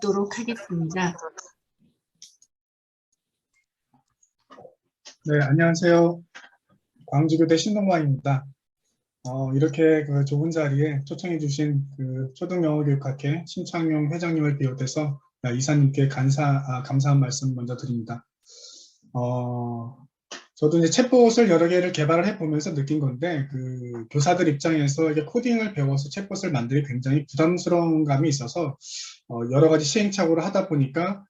읽도록 하겠습니다. 네, 안녕하세요. 광주교대 신동광입니다. 이렇게 그 좁은 자리에 초청해 주신 그 초등영어교육학회 심창용 회장님을 비롯해서 이사님께 감사한 말씀 먼저 드립니다. 저도 이제 챗봇을 여러 개를 개발을 해보면서 느낀 건데, 그 교사들 입장에서 이게 코딩을 배워서 챗봇을 만들기 굉장히 부담스러운 감이 있어서 여러 가지 시행착오를 하다 보니까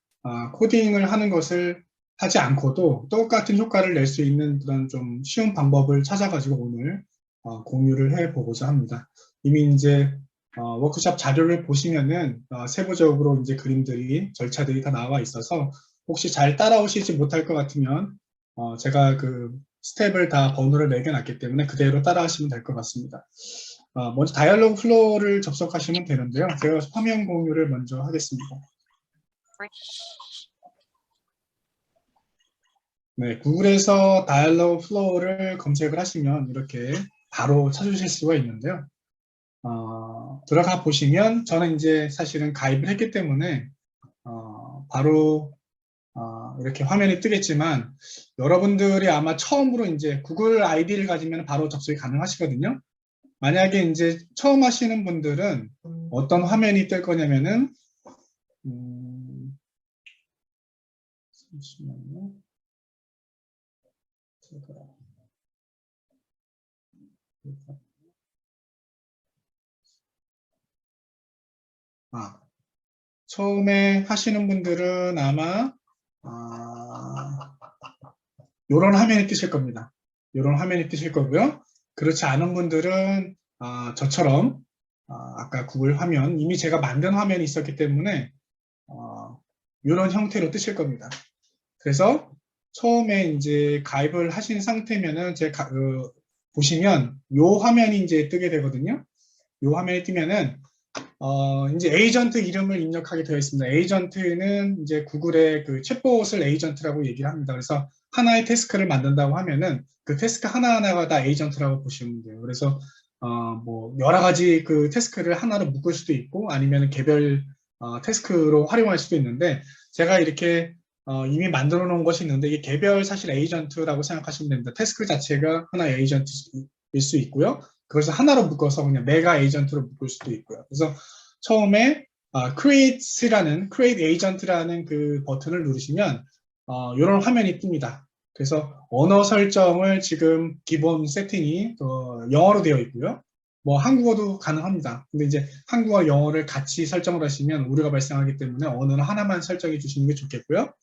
코딩을 하는 것을 하지 않고도 똑같은 효과를 낼 수 있는 그런 좀 쉬운 방법을 찾아가지고 오늘 공유를 해보고자 합니다. 이미 이제 워크숍 자료를 보시면은 세부적으로 이제 그림들이 절차들이 다 나와 있어서 혹시 잘 따라오시지 못할 것 같으면 제가 그 스텝을 다 번호를 매겨놨기 때문에 그대로 따라하시면 될 것 같습니다. 먼저 다이얼로그 플로우를 접속하시면 되는데요. 제가 화면 공유를 먼저 하겠습니다. 네, 구글에서 다이얼로그 플로우를 검색을 하시면 이렇게 바로 찾으실 수가 있는데요. 들어가 보시면 저는 이제 사실은 가입을 했기 때문에 바로 이렇게 화면이 뜨겠지만 여러분들이 아마 처음으로 이제 구글 아이디를 가지면 바로 접속이 가능하시거든요. 만약에 이제 처음 하시는 분들은 어떤 화면이 뜰 거냐면은 잠시만요. 처음에 하시는 분들은 아마 이런 화면이 뜨실 겁니다. 이런 화면이 뜨실 거고요. 그렇지 않은 분들은 저처럼 아까 구글 화면, 이미 제가 만든 화면이 있었기 때문에 이런 형태로 뜨실 겁니다. 그래서 처음에 이제 가입을 하신 상태면은 제가 보시면 이 화면이 이제 뜨게 되거든요. 이 화면이 뜨면은 이제 에이전트 이름을 입력하게 되어 있습니다. 에이전트는 이제 구글의 그 챗봇을 에이전트라고 얘기를 합니다. 그래서 하나의 태스크를 만든다고 하면은 그 태스크 하나하나가 다 에이전트라고 보시면 돼요. 그래서 뭐 여러 가지 그 태스크를 하나로 묶을 수도 있고 아니면 개별 태스크로 활용할 수도 있는데 제가 이렇게 이미 만들어 놓은 것이 있는데 이게 개별 사실 에이전트라고 생각하시면 됩니다. 태스크 자체가 하나의 에이전트일 수 있고요. 그것을 하나로 묶어서 그냥 메가 에이전트로 묶을 수도 있고요. 그래서 처음에 create agent라는 그 버튼을 누르시면 이런 화면이 뜹니다. 그래서 언어 설정을 지금 기본 세팅이 영어로 되어 있고요. 뭐 한국어도 가능합니다. 근데 이제 한국어, 영어를 같이 설정을 하시면 오류가 발생하기 때문에 언어는 하나만 설정해 주시는 게 좋겠고요.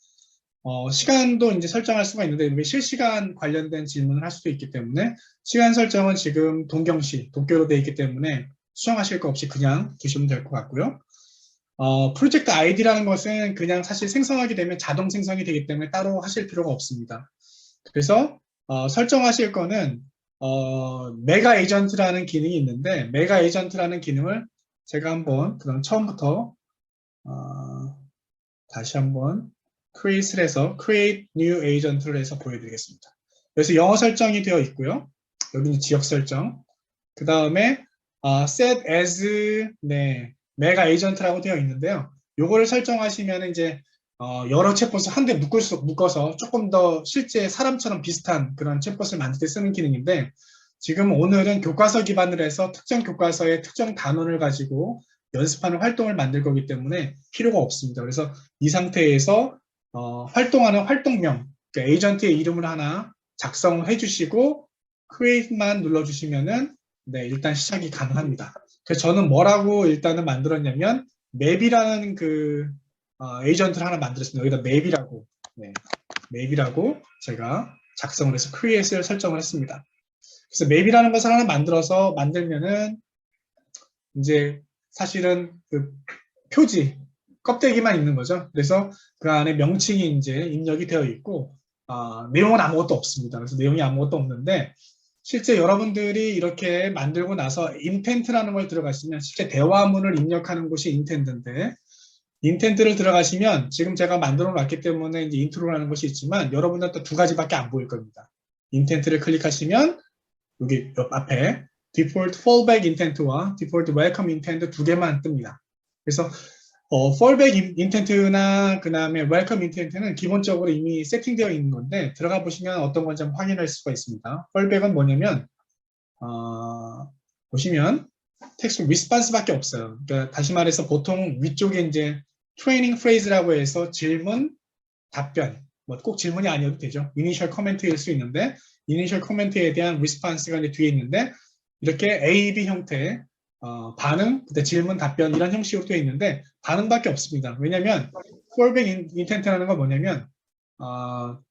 시간도 이제 설정할 수가 있는데 실시간 관련된 질문을 할 수도 있기 때문에 시간 설정은 지금 동경시, 도쿄로 되어 있기 때문에 수정하실 거 없이 그냥 두시면 될 것 같고요. 프로젝트 아이디라는 것은 그냥 사실 생성하게 되면 자동 생성이 되기 때문에 따로 하실 필요가 없습니다. 그래서 설정하실 거는 메가 에이전트라는 기능이 있는데 메가 에이전트라는 기능을 제가 한번 그럼 처음부터 다시 한번 create를 해서 create new agent를 해서 보여드리겠습니다. 그래서 영어 설정이 되어 있고요. 여기는 지역 설정. 그 다음에 set as 메가 에이전트라고 되어 있는데요. 요거를 설정하시면 이제 여러 챗봇을 한데 묶어서 조금 더 실제 사람처럼 비슷한 그런 챗봇을 만들 때 쓰는 기능인데 지금 오늘은 교과서 기반으로 해서 특정 교과서의 특정 단원을 가지고 연습하는 활동을 만들 거기 때문에 필요가 없습니다. 그래서 이 상태에서 활동하는 활동명, 그러니까 에이전트의 이름을 하나 작성해 주시고 create만 눌러주시면은 일단 시작이 가능합니다. 그래서 저는 뭐라고 일단은 만들었냐면 맵이라는 그 에이전트를 하나 만들었습니다. 여기다 맵이라고 제가 작성을 해서 create를 설정을 했습니다. 그래서 맵이라는 것을 하나 만들면은 이제 사실은 그 표지 껍데기만 있는 거죠. 그래서 그 안에 명칭이 이제 입력이 되어 있고 내용은 아무것도 없습니다. 그래서 내용이 아무것도 없는데 실제 여러분들이 이렇게 만들고 나서 intent라는 걸 들어가시면 실제 대화문을 입력하는 곳이 intent인데 intent를 들어가시면 지금 제가 만들어 놨기 때문에 이제 인트로라는 것이 있지만 여러분들은 또 두 가지밖에 안 보일 겁니다. intent를 클릭하시면 여기 옆 앞에 default fallback intent와 default welcome intent 두 개만 뜹니다. 그래서 fallback intent나 그 다음에 welcome intent는 기본적으로 이미 세팅되어 있는 건데 들어가 보시면 어떤 건지 한번 확인할 수가 있습니다. fallback은 뭐냐면 보시면 텍스트 리스폰스밖에 없어요. 그러니까 다시 말해서 보통 위쪽에 이제 트레이닝 프레이즈라고 해서 질문, 답변, 뭐 꼭 질문이 아니어도 되죠. 이니셜 코멘트일 수 있는데 이니셜 코멘트에 대한 리스폰스가 이제 뒤에 있는데 이렇게 A, B 형태 반응, 그때 질문, 답변 이런 형식으로 되어 있는데 반응밖에 없습니다. 왜냐하면 fallback intent라는 건 뭐냐면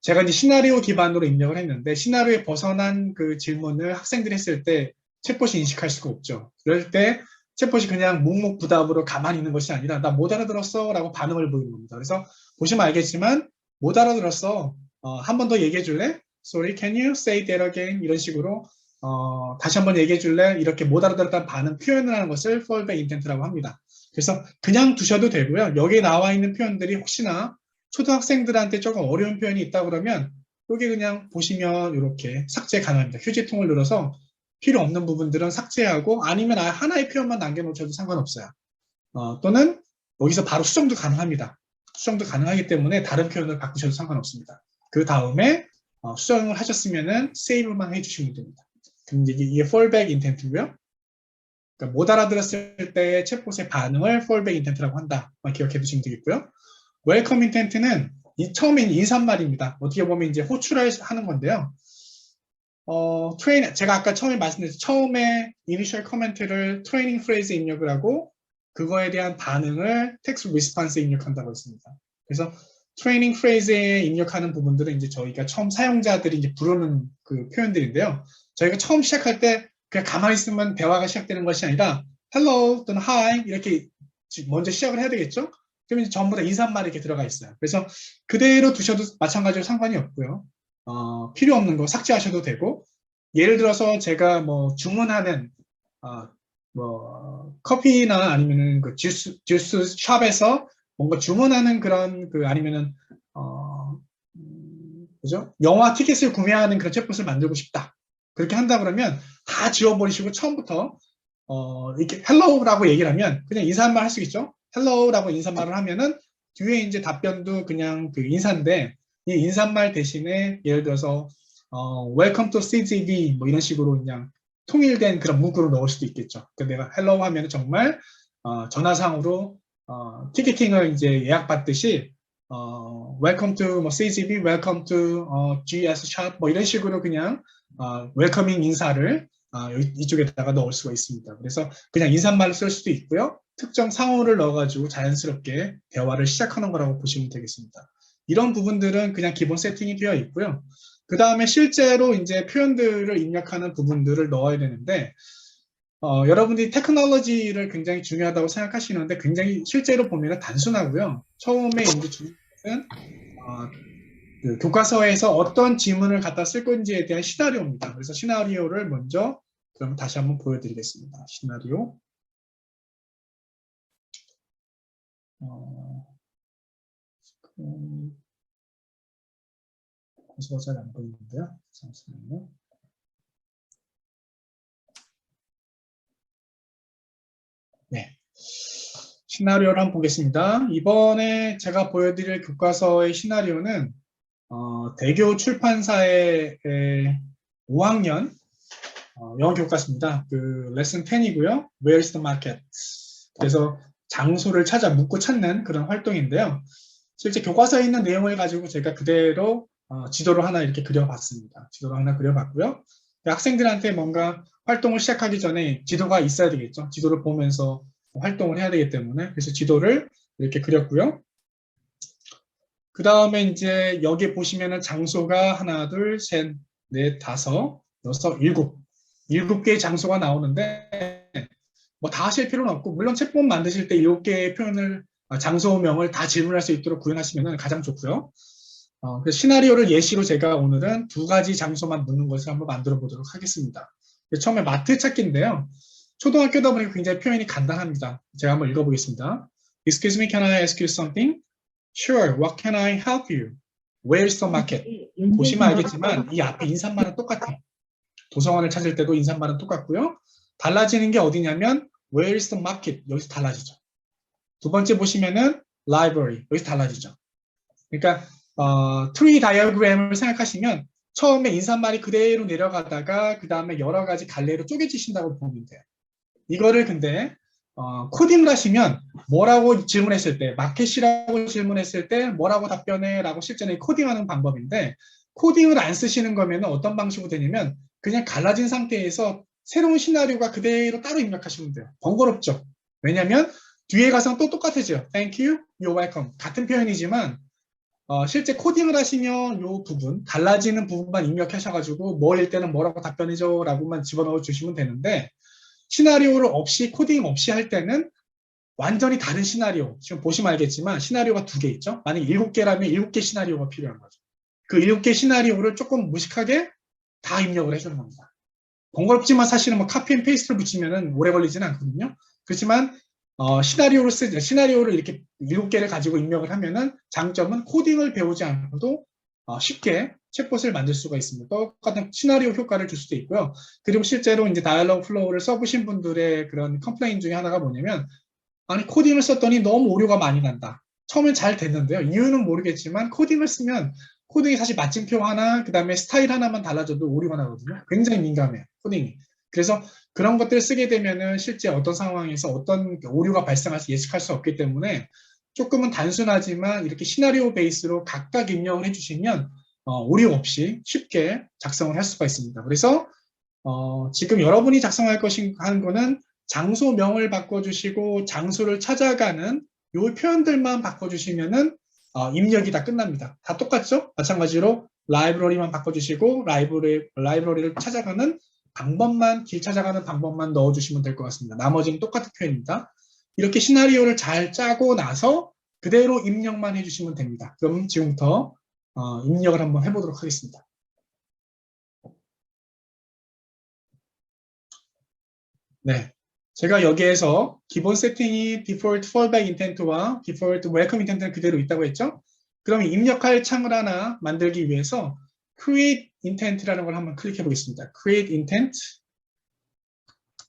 제가 이제 시나리오 기반으로 입력을 했는데 시나리오에 벗어난 그 질문을 학생들이 했을 때 챗봇이 인식할 수가 없죠. 그럴 때 챗봇이 그냥 묵묵부답으로 가만히 있는 것이 아니라 나 못 알아들었어 라고 반응을 보이는 겁니다. 그래서 보시면 알겠지만 못 알아들었어. 한 번 더 얘기해 줄래? Sorry, can you say that again? 이런 식으로 다시 한번 얘기해 줄래? 이렇게 못 알아들었다는 반응 표현을 하는 것을 fallback intent라고 합니다. 그래서 그냥 두셔도 되고요. 여기에 나와 있는 표현들이 혹시나 초등학생들한테 조금 어려운 표현이 있다 그러면 여기 그냥 보시면 이렇게 삭제 가능합니다. 휴지통을 눌러서 필요 없는 부분들은 삭제하고 아니면 하나의 표현만 남겨놓으셔도 상관없어요. 또는 여기서 바로 수정도 가능합니다. 수정도 가능하기 때문에 다른 표현을 바꾸셔도 상관없습니다. 그 다음에 수정을 하셨으면은 세이브만 해주시면 됩니다. 그럼 이게 fallback intent고요. 그러니까 못 알아들었을 때 챗봇의 반응을 fallback intent라고 한다. 기억해 두시면 되겠고요. 웰컴 인텐트는 처음엔 인사말입니다. 어떻게 보면 이제 호출을 하는 건데요. 제가 아까 처음에 말씀드렸죠. 처음에 이니셜 코멘트를 트레이닝 프레이즈에 입력을 하고 그거에 대한 반응을 텍스트 리스폰스에 입력한다고 했습니다. 그래서 트레이닝 프레이즈에 입력하는 부분들은 이제 저희가 처음 사용자들이 이제 부르는 그 표현들인데요. 저희가 처음 시작할 때 그냥 가만히 있으면 대화가 시작되는 것이 아니라 hello 또는 hi 이렇게 먼저 시작을 해야 되겠죠. 그러면 전부 다 인사말이 이렇게 들어가 있어요. 그래서 그대로 두셔도 마찬가지로 상관이 없고요. 필요 없는 거 삭제하셔도 되고, 예를 들어서 제가 뭐 주문하는 뭐 커피나 아니면은 그 주스 샵에서 뭔가 주문하는 그런 그 아니면은 그죠? 영화 티켓을 구매하는 그런 챗봇을 만들고 싶다. 그렇게 한다 그러면 다 지워버리시고 처음부터 이렇게 hello라고 얘기를 하면 그냥 인사말 할 수 있죠. hello라고 인사말을 하면은 뒤에 이제 답변도 그냥 그 인사인데 이 인사말 대신에 예를 들어서 welcome to CGV 뭐 이런 식으로 그냥 통일된 그런 문구를 넣을 수도 있겠죠. 그러니까 내가 hello 하면은 정말 전화상으로 티켓팅을 이제 예약받듯이 welcome to 뭐 CGV, welcome to GS shop 뭐 이런 식으로 그냥 웰커밍 인사를 이쪽에다가 넣을 수가 있습니다. 그래서 그냥 인사말을 쓸 수도 있고요. 특정 상호를 넣어가지고 자연스럽게 대화를 시작하는 거라고 보시면 되겠습니다. 이런 부분들은 그냥 기본 세팅이 되어 있고요. 그 다음에 실제로 이제 표현들을 입력하는 부분들을 넣어야 되는데 여러분들이 테크놀로지를 굉장히 중요하다고 생각하시는데 굉장히 실제로 보면 단순하고요. 처음에 이제 중요한 것은 그 교과서에서 어떤 지문을 갖다 쓸 건지에 대한 시나리오입니다. 그래서 시나리오를 먼저 그럼 다시 한번 보여드리겠습니다. 시나리오. 교과서가 잘 안 보이는데요. 잠시만요. 네. 시나리오를 한번 보겠습니다. 이번에 제가 보여드릴 교과서의 시나리오는 대교 출판사의 5학년 영어 교과서입니다. 그 레슨 10이고요. Where's the market? 그래서 장소를 찾아 묻고 찾는 그런 활동인데요. 실제 교과서에 있는 내용을 가지고 제가 그대로 지도를 하나 이렇게 그려봤습니다. 지도를 하나 그려봤고요. 학생들한테 뭔가 활동을 시작하기 전에 지도가 있어야 되겠죠. 지도를 보면서 활동을 해야 되기 때문에 그래서 지도를 이렇게 그렸고요. 그 다음에 이제 여기 보시면은 장소가 하나, 둘, 셋, 넷, 다섯, 여섯, 일곱 개의 장소가 나오는데 뭐 다 하실 필요는 없고 물론 챗봇 만드실 때 7개의 표현을 장소명을 다 질문할 수 있도록 구현하시면 가장 좋고요. 그래서 시나리오를 예시로 제가 오늘은 2가지 장소만 묻는 것을 한번 만들어 보도록 하겠습니다. 처음에 마트 찾기인데요. 초등학교다 보니까 굉장히 표현이 간단합니다. 제가 한번 읽어보겠습니다. Excuse me, can I ask you something? Sure, what can I help you? Where's the market? 보시면 알겠지만 이 앞에 인사말은 똑같아요. 도서관을 찾을 때도 인사말은 똑같고요. 달라지는 게 어디냐면 Where's the market? 여기서 달라지죠. 두 번째 보시면은 library. 여기서 달라지죠. 그러니까 트리 다이어그램을 생각하시면 처음에 인사말이 그대로 내려가다가 그 다음에 여러 가지 갈래로 쪼개지신다고 보면 돼요. 이거를 근데 코딩을 하시면 뭐라고 질문했을 때 마켓이라고 질문했을 때 뭐라고 답변해 라고 실제는 코딩하는 방법인데 코딩을 안 쓰시는 거면 어떤 방식으로 되냐면 그냥 갈라진 상태에서 새로운 시나리오가 그대로 따로 입력하시면 돼요. 번거롭죠. 왜냐하면 뒤에 가서 또 똑같아져요. Thank you, you're welcome. 같은 표현이지만 실제 코딩을 하시면 이 부분, 갈라지는 부분만 입력하셔가지고 뭐일 때는 뭐라고 답변해줘 라고만 집어넣어 주시면 되는데 시나리오를 없이, 코딩 없이 할 때는 완전히 다른 시나리오, 지금 보시면 알겠지만 시나리오가 두 개 있죠. 만약에 7개라면 7개 시나리오가 필요한 거죠. 그 7개 시나리오를 조금 무식하게 다 입력을 해주는 겁니다. 번거롭지만 사실은 뭐 카피 앤 페이스트를 붙이면 오래 걸리지는 않거든요. 그렇지만 시나리오를 이렇게 7개를 가지고 입력을 하면은 장점은 코딩을 배우지 않고도 쉽게 챗봇을 만들 수가 있습니다. 똑같은 시나리오 효과를 줄 수도 있고요. 그리고 실제로 이제 다이얼로그 플로우를 써보신 분들의 그런 컴플레인 중에 하나가 뭐냐면 아니 코딩을 썼더니 너무 오류가 많이 난다. 처음엔 잘 됐는데요. 이유는 모르겠지만 코딩을 쓰면 코딩이 사실 마침표 하나 그 다음에 스타일 하나만 달라져도 오류가 나거든요. 굉장히 민감해요. 코딩이. 그래서 그런 것들을 쓰게 되면은 실제 어떤 상황에서 어떤 오류가 발생할지 예측할 수 없기 때문에 조금은 단순하지만 이렇게 시나리오 베이스로 각각 입력을 해주시면 오류 없이 쉽게 작성을 할 수가 있습니다. 그래서 지금 여러분이 작성할 것인 하는 거는 장소명을 바꿔주시고 장소를 찾아가는 요 표현들만 바꿔주시면은 입력이 다 끝납니다. 다 똑같죠? 마찬가지로 라이브러리만 바꿔주시고 라이브러리를 찾아가는 방법만, 길 찾아가는 방법만 넣어주시면 될 것 같습니다. 나머지는 똑같은 표현입니다. 이렇게 시나리오를 잘 짜고 나서 그대로 입력만 해주시면 됩니다. 그럼 지금부터 입력을 한번 해보도록 하겠습니다. 네, 제가 여기에서 기본 세팅이 default fallback intent와 default welcome intent는 그대로 있다고 했죠? 그럼 입력할 창을 하나 만들기 위해서 create intent라는 걸 한번 클릭해 보겠습니다. create intent.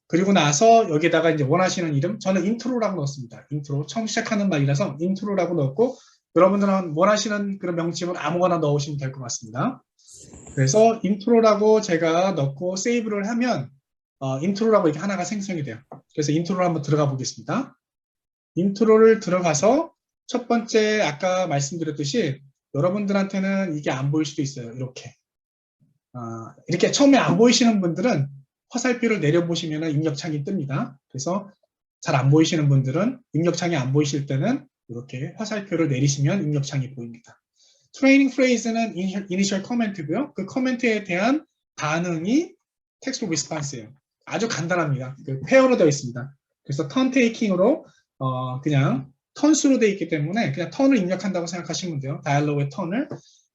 그리고 나서 여기다가 이제 원하시는 이름, 저는 인트로라고 넣었습니다. 인트로, 처음 시작하는 말이라서 인트로라고 넣었고, 여러분들은 원하시는 그런 명칭을 아무거나 넣으시면 될 것 같습니다. 그래서 인트로라고 제가 넣고 세이브를 하면 인트로라고 이렇게 하나가 생성이 돼요. 그래서 인트로를 한번 들어가 보겠습니다. 인트로를 들어가서 첫 번째 아까 말씀드렸듯이 여러분들한테는 이게 안 보일 수도 있어요. 이렇게 처음에 안 보이시는 분들은 화살표를 내려보시면 입력창이 뜹니다. 그래서 잘 안 보이시는 분들은 입력창이 안 보이실 때는 이렇게 화살표를 내리시면 입력창이 보입니다. 트레이닝 프레이즈는 이니셜 커멘트고요. 그 커멘트에 대한 반응이 텍스트 리스폰스예요. 아주 간단합니다. 그 페어로 되어 있습니다. 그래서 턴 테이킹으로 그냥 턴수로 되어 있기 때문에 그냥 턴을 입력한다고 생각하시면 돼요. 다이얼로그의 턴을.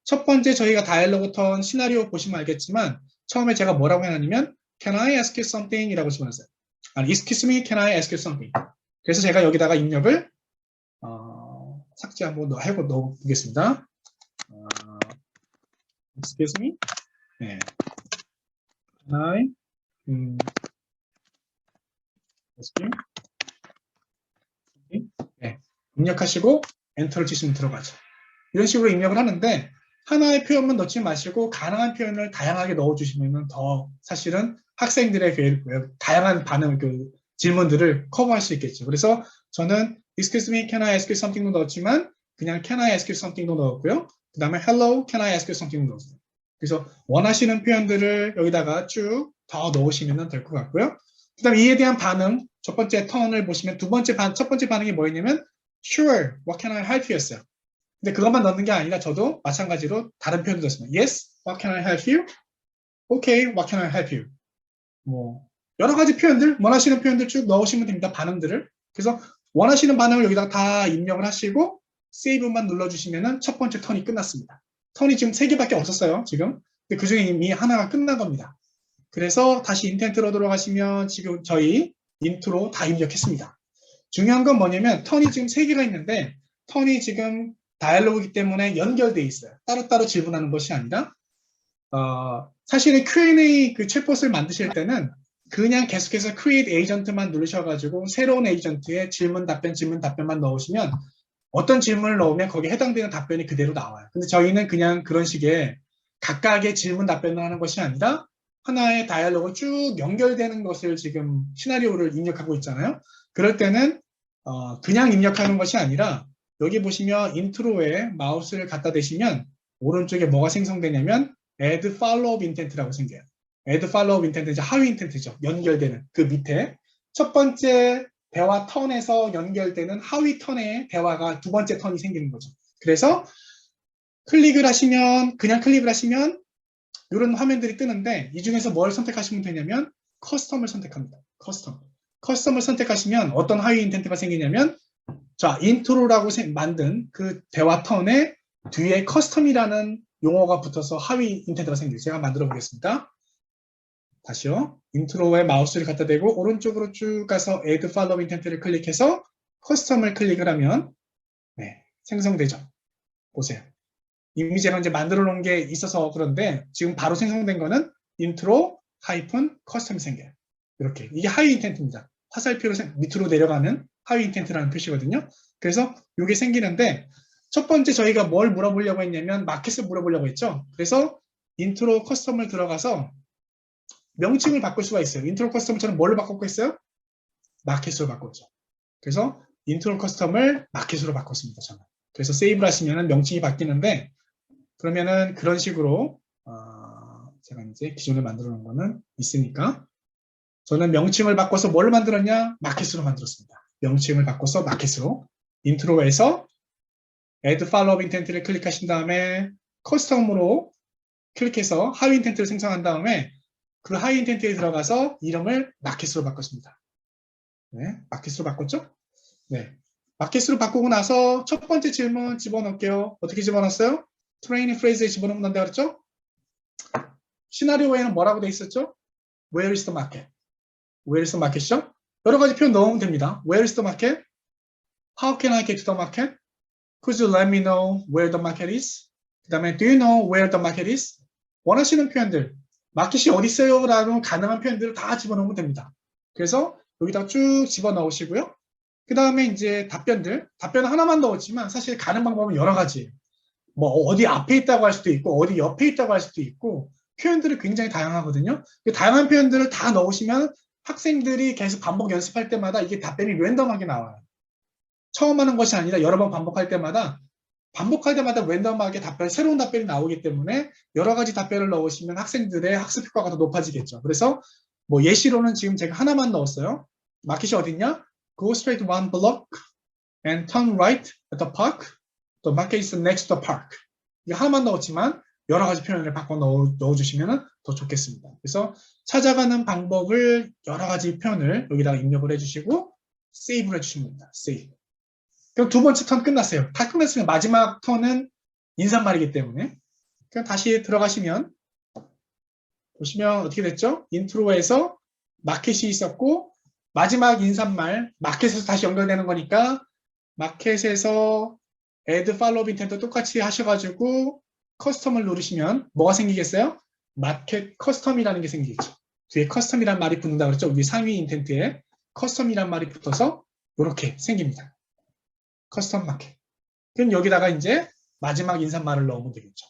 첫 번째 저희가 다이얼로그 턴 시나리오 보시면 알겠지만 처음에 제가 뭐라고 해놨냐면 Can I ask you something? 이라고 집어넣었어요. 아니, Excuse me, can I ask you something? 그래서 제가 여기다가 입력을 삭제 한번 해보 넣어보겠습니다. Excuse me? 네. Can I ask you? 네. 입력하시고 엔터를 치시면 들어가죠. 이런 식으로 입력을 하는데 하나의 표현만 넣지 마시고 가능한 표현을 다양하게 넣어주시면 더 사실은 학생들의 다양한 반응, 질문들을 커버할 수 있겠죠. 그래서 저는 Excuse me, can I ask you something도 넣었지만 그냥 Can I ask you something도 넣었고요. 그 다음에 Hello, can I ask you something도 넣었어요. 그래서 원하시는 표현들을 여기다가 쭉 더 넣으시면 될 것 같고요. 그 다음에 이에 대한 반응, 첫 번째 턴을 보시면 첫 번째 반응이 뭐였냐면 Sure, what can I help you 였어요. 근데 그것만 넣는 게 아니라 저도 마찬가지로 다른 표현도 넣었습니다. Yes, what can I help you? Okay, what can I help you? 뭐 여러 가지 표현들, 원하시는 표현들 쭉 넣으시면 됩니다. 반응들을. 그래서 원하시는 반응을 여기다 다 입력을 하시고 세이브만 눌러주시면 첫 번째 턴이 끝났습니다. 턴이 지금 3개밖에 없었어요. 지금. 근데 그중에 이미 하나가 끝난 겁니다. 그래서 다시 인텐트로 들어가시면 지금 저희 인트로 다 입력했습니다. 중요한 건 뭐냐면 턴이 지금 3개가 있는데 턴이 지금 다이얼로그이기 때문에 연결되어 있어요. 따로따로 질문하는 것이 아니라 사실은 Q&A 그 챗봇을 만드실 때는 그냥 계속해서 create agent만 누르셔가지고 새로운 에이전트에 질문 답변만 넣으시면 어떤 질문을 넣으면 거기에 해당되는 답변이 그대로 나와요. 근데 저희는 그냥 그런 식의 각각의 질문 답변을 하는 것이 아니라 하나의 다이얼로그 쭉 연결되는 것을 지금 시나리오를 입력하고 있잖아요. 그럴 때는 그냥 입력하는 것이 아니라 여기 보시면 인트로에 마우스를 갖다 대시면 오른쪽에 뭐가 생성되냐면 add follow-up intent라고 생겨요. add follow-up intent 이제 하위 인텐트죠. 연결되는 그 밑에 첫 번째 대화 턴에서 연결되는 하위 턴의 대화가 두 번째 턴이 생기는 거죠. 그래서 그냥 클릭을 하시면 이런 화면들이 뜨는데 이 중에서 뭘 선택하시면 되냐면 커스텀을 선택합니다. 커스텀을 선택하시면 어떤 하위 인텐트가 생기냐면 자, 인트로라고 만든 그 대화 턴에 뒤에 커스텀이라는 용어가 붙어서 하위 인텐트가 생겨요. 제가 만들어 보겠습니다. 다시요. 인트로에 마우스를 갖다 대고 오른쪽으로 쭉 가서 Add Follow Intent를 클릭해서 커스텀을 클릭을 하면 네, 생성되죠. 보세요. 이미 제가 이제 만들어 놓은 게 있어서 그런데 지금 바로 생성된 거는 인트로 하이픈 커스텀이 생겨요. 이렇게. 이게 하위 인텐트입니다. 화살표로 밑으로 내려가는 하위 인텐트라는 표시거든요. 그래서 이게 생기는데 첫 번째 저희가 뭘 물어보려고 했냐면 마켓을 물어보려고 했죠. 그래서 인트로 커스텀을 들어가서 명칭을 바꿀 수가 있어요. 인트로 커스텀처럼 뭘로 바꿨겠어요? 마켓으로 바꿨죠. 그래서 인트로 커스텀을 마켓으로 바꿨습니다. 저는. 그래서 세이브를 하시면 명칭이 바뀌는데 그러면은 그런 식으로 제가 이제 기존에 만들어 놓은 거는 있으니까 저는 명칭을 바꿔서 뭘 만들었냐? 마켓으로 만들었습니다. 명칭을 바꿔서 마켓으로 인트로에서 add follow-up intent를 클릭하신 다음에 커스텀으로 클릭해서 하위 인텐트를 생성한 다음에 그 하위 인텐트에 들어가서 이름을 마켓으로 바꿨습니다. 네, 마켓으로 바꿨죠? 네, 마켓으로 바꾸고 나서 첫 번째 질문 집어넣을게요. 어떻게 집어넣었어요? 트레이닝 프레이즈에 집어넣으면 된다고 그랬죠? 시나리오에는 뭐라고 돼 있었죠? Where is the market? Where is the market이죠? 여러 가지 표현 넣으면 됩니다. Where is the market? How can I get to the market? Could you let me know where the market is? 그 다음에 Do you know where the market is? 원하시는 표현들, 마켓이 어디 있어요? 라는 가능한 표현들을 다 집어넣으면 됩니다. 그래서 여기다 쭉 집어넣으시고요. 그 다음에 이제 답변은 하나만 넣었지만 사실 가는 방법은 여러 가지예요. 뭐 어디 앞에 있다고 할 수도 있고 어디 옆에 있다고 할 수도 있고 표현들이 굉장히 다양하거든요. 다양한 표현들을 다 넣으시면 학생들이 계속 반복 연습할 때마다 이게 답변이 랜덤하게 나와요. 처음 하는 것이 아니라 여러 번 반복할 때마다 랜덤하게 새로운 답변이 나오기 때문에 여러 가지 답변을 넣으시면 학생들의 학습 효과가 더 높아지겠죠. 그래서 뭐 예시로는 지금 제가 하나만 넣었어요. 마켓이 어딨냐? Go straight one block and turn right at the park. The market is next to the park. 이거 하나만 넣었지만 여러 가지 표현을 바꿔 넣어주시면 더 좋겠습니다. 그래서 찾아가는 방법을 여러 가지 표현을 여기다가 입력을 해주시고 세이브를 해주시면 됩니다. 세이브. 그럼 두 번째 턴 끝났어요. 다 끝났으면 마지막 턴은 인사말이기 때문에 그냥 다시 들어가시면 보시면 어떻게 됐죠? 인트로에서 마켓이 있었고 마지막 인사말 마켓에서 다시 연결되는 거니까 마켓에서 add follow-up intent 똑같이 하셔가지고 커스텀을 누르시면 뭐가 생기겠어요? 마켓 커스텀이라는 게 생기겠죠. 뒤에 커스텀이란 말이 붙는다 그랬죠? 위에 상위 인텐트에 커스텀이란 말이 붙어서 이렇게 생깁니다. 커스텀 마켓. 그럼 여기다가 이제 마지막 인사말을 넣으면 되겠죠.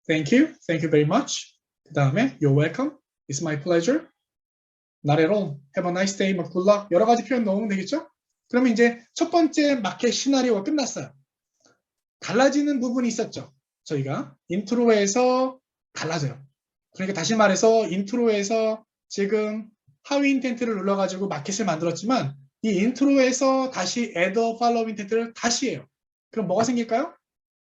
Thank you very much. 그 다음에 You're welcome. It's my pleasure. Not at all. Have a nice day. Good luck. 여러 가지 표현 넣으면 되겠죠? 그러면 이제 첫 번째 마켓 시나리오가 끝났어요. 달라지는 부분이 있었죠. 저희가 인트로에서 달라져요. 그러니까 다시 말해서 인트로에서 지금 하위 인텐트를 눌러가지고 마켓을 만들었지만 이 인트로에서 다시 add follow 인텐트를 다시 해요. 그럼 뭐가 생길까요?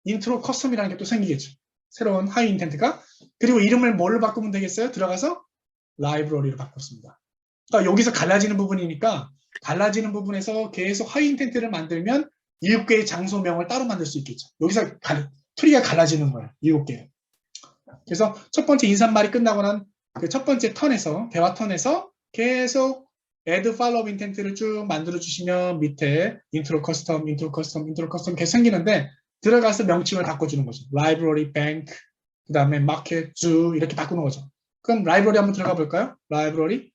인트로 커스텀이라는 게 또 생기겠죠. 새로운 하위 인텐트가. 그리고 이름을 뭘로 바꾸면 되겠어요? 들어가서 라이브러리로 바꿨습니다. 그러니까 여기서 갈라지는 부분이니까 갈라지는 부분에서 계속 하위 인텐트를 만들면 7개의 장소명을 따로 만들 수 있겠죠. 여기서 트리가 갈라지는 거예요. 7개. 그래서 첫 번째 인사말이 끝나고 난 그 첫 번째 턴에서 대화 턴에서 계속 add follow intent를 쭉 만들어 주시면 밑에 intro custom 계속 생기는데 들어가서 명칭을 바꿔주는 거죠. library, bank, 그 다음에 market, zoo 이렇게 바꾸는 거죠. 그럼 라이브러리 한번 들어가 볼까요? 라이브러리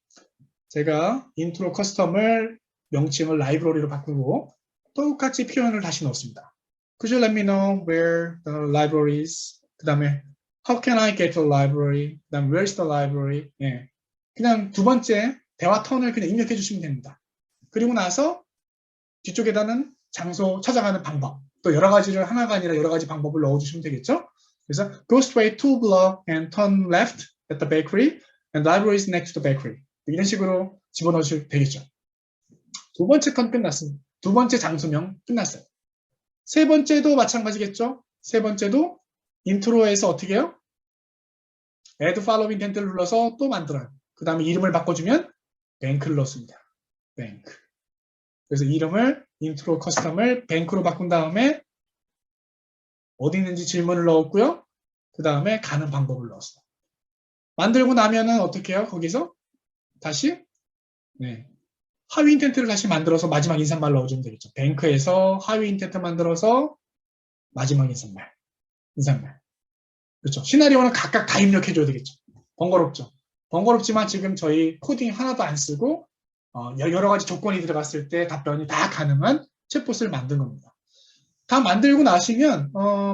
제가 intro custom을 명칭을 라이브러리로 바꾸고 똑같이 표현을 다시 넣습니다. Could you let me know where the library is? 그 다음에 How can I get to the library? 그 다음에 Where's the library? 예. 그냥 두 번째 대화 턴을 그냥 입력해 주시면 됩니다. 그리고 나서 뒤쪽에다는 장소 찾아가는 방법, 또 여러 가지를 하나가 아니라 여러 가지 방법을 넣어주시면 되겠죠. 그래서 go straight to block and turn left at the bakery and library is next to the bakery. 이런 식으로 집어넣으시면 되겠죠. 두 번째 턴 끝났습니다. 두 번째 장소명 끝났어요. 세 번째도 마찬가지겠죠. 세 번째도 인트로에서 어떻게 해요? add follow intent를 눌러서 또 만들어요. 그 다음에 이름을 바꿔주면 bank를 넣습니다. bank. 그래서 이름을 인트로 커스텀을 뱅크로 바꾼 다음에 어디 있는지 질문을 넣었고요. 그 다음에 가는 방법을 넣었어요. 만들고 나면은 어떻게 해요? 거기서 다시 하위 인텐트를 다시 만들어서 마지막 인사말 넣어주면 되겠죠. 뱅크에서 하위 인텐트 만들어서 마지막 인사말. 그렇죠. 시나리오는 각각 다 입력해줘야 되겠죠. 번거롭죠. 번거롭지만 지금 저희 코딩 하나도 안 쓰고 여러 가지 조건이 들어갔을 때 답변이 다 가능한 챗봇을 만든 겁니다. 다 만들고 나시면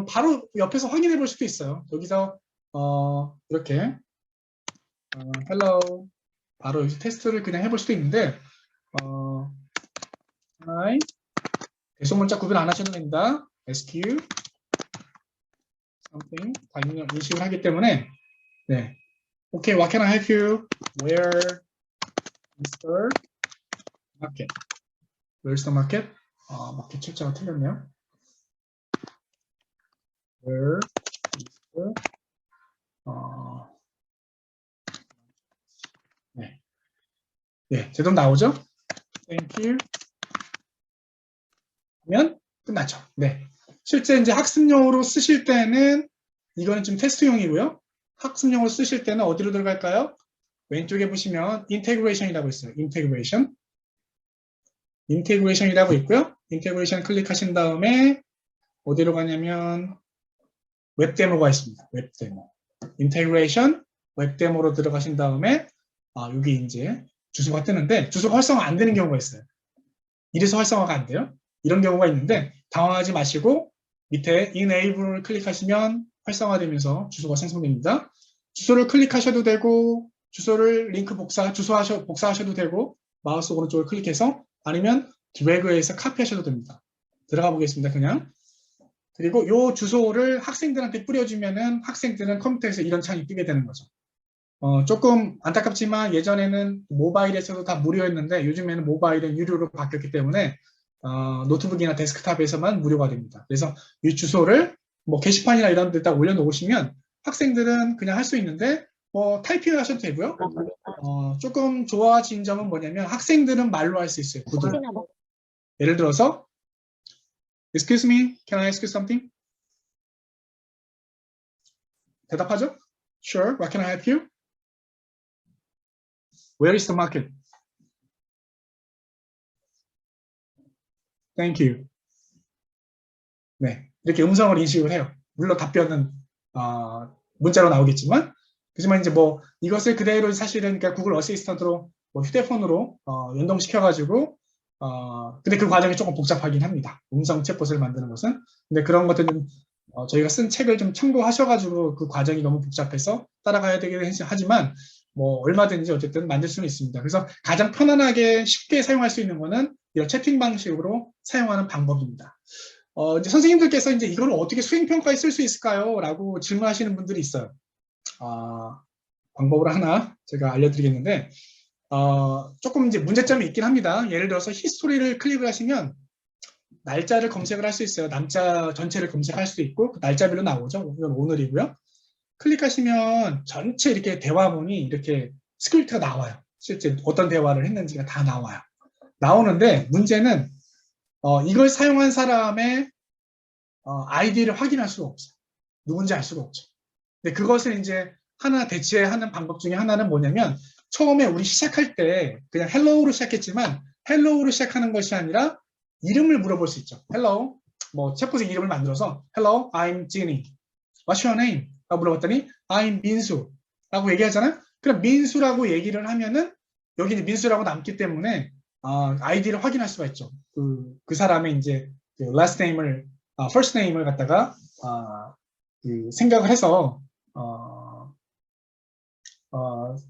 바로 옆에서 확인해 볼 수도 있어요. 여기서 이렇게 hello 바로 여기서 테스트를 그냥 해볼 수도 있는데 hi 대소문자 구분 안 하셔도 됩니다. SQ something 다 인식을 하기 때문에 네. Okay, what can I help you? Where is the market? Where's the market? 마켓 출자가 틀렸네요. Where is the 네, 제대로 나오죠? Thank you. 하면 끝났죠. 네. 실제 이제 학습용으로 쓰실 때는 이거는 좀 테스트용이고요. 학습용으로 쓰실 때는 어디로 들어갈까요? 왼쪽에 보시면 인테그레이션이라고 있어요. 인테그레이션이라고 있고요. 인테그레이션 클릭하신 다음에 어디로 가냐면 웹데모가 있습니다. 웹데모. 인테그레이션 웹데모로 들어가신 다음에 여기 이제 주소가 뜨는데 주소가 활성화 안 되는 경우가 있어요. 이래서 활성화가 안 돼요. 이런 경우가 있는데 당황하지 마시고 밑에 enable을 클릭하시면 활성화되면서 주소가 생성됩니다. 주소를 클릭하셔도 되고 주소를 링크 복사하셔도 되고 마우스 오른쪽을 클릭해서 아니면 드래그해서 카피하셔도 됩니다. 들어가 보겠습니다. 그냥. 그리고 이 주소를 학생들한테 뿌려주면은 학생들은 컴퓨터에서 이런 창이 뜨게 되는 거죠. 조금 안타깝지만 예전에는 모바일에서도 다 무료였는데 요즘에는 모바일은 유료로 바뀌었기 때문에 노트북이나 데스크탑에서만 무료가 됩니다. 그래서 이 주소를 뭐 게시판이나 이런 데다 올려놓으시면 학생들은 그냥 할 수 있는데 타이핑을 하셔도 되고요. 조금 좋아진 점은 뭐냐면 학생들은 말로 할 수 있어요. 구두로. 예를 들어서 Excuse me, can I ask you something? 대답하죠? Sure, what can I help you? Where is the market? Thank you. 네, 이렇게 음성을 인식을 해요. 물론 답변은 문자로 나오겠지만, 그렇지만 이제 뭐 이것을 그대로 사실은 그러니까 구글 어시스턴트로 뭐 휴대폰으로 연동시켜가지고 근데 그 과정이 조금 복잡하긴 합니다. 음성 챗봇을 만드는 것은. 근데 그런 것들은 저희가 쓴 책을 좀 참고하셔가지고 그 과정이 너무 복잡해서 따라가야 되긴 하지만 뭐 얼마든지 어쨌든 만들 수는 있습니다. 그래서 가장 편안하게 쉽게 사용할 수 있는 거는 이런 채팅 방식으로 사용하는 방법입니다. 이제 선생님들께서 이제 이걸 어떻게 수행평가에 쓸 수 있을까요? 라고 질문하시는 분들이 있어요. 방법을 하나 제가 알려드리겠는데, 조금 이제 문제점이 있긴 합니다. 예를 들어서 히스토리를 클릭을 하시면 날짜를 검색을 할 수 있어요. 남자 전체를 검색할 수도 있고, 그 날짜별로 나오죠. 이건 오늘이고요. 클릭하시면 전체 이렇게 대화문이 이렇게 스크립트가 나와요. 실제 어떤 대화를 했는지가 다 나와요. 나오는데 문제는 이걸 사용한 사람의 아이디를 확인할 수가 없어요. 누군지 알 수가 없죠. 근데 그것을 이제 하나 대체하는 방법 중에 하나는 뭐냐면 처음에 우리 시작할 때 그냥 헬로우로 시작했지만 헬로우로 시작하는 것이 아니라 이름을 물어볼 수 있죠. 헬로우, 뭐 챗봇의 이름을 만들어서 Hello, I'm Jenny. What's your name? 라고 물어봤더니 I'm 민수 라고 얘기하잖아요. 그럼 민수라고 얘기를 하면은 여기 이제 민수라고 남기 때문에 아이디를 확인할 수가 있죠. 그 사람의 이제 그 last name을 first name을 갖다가 그 생각을 해서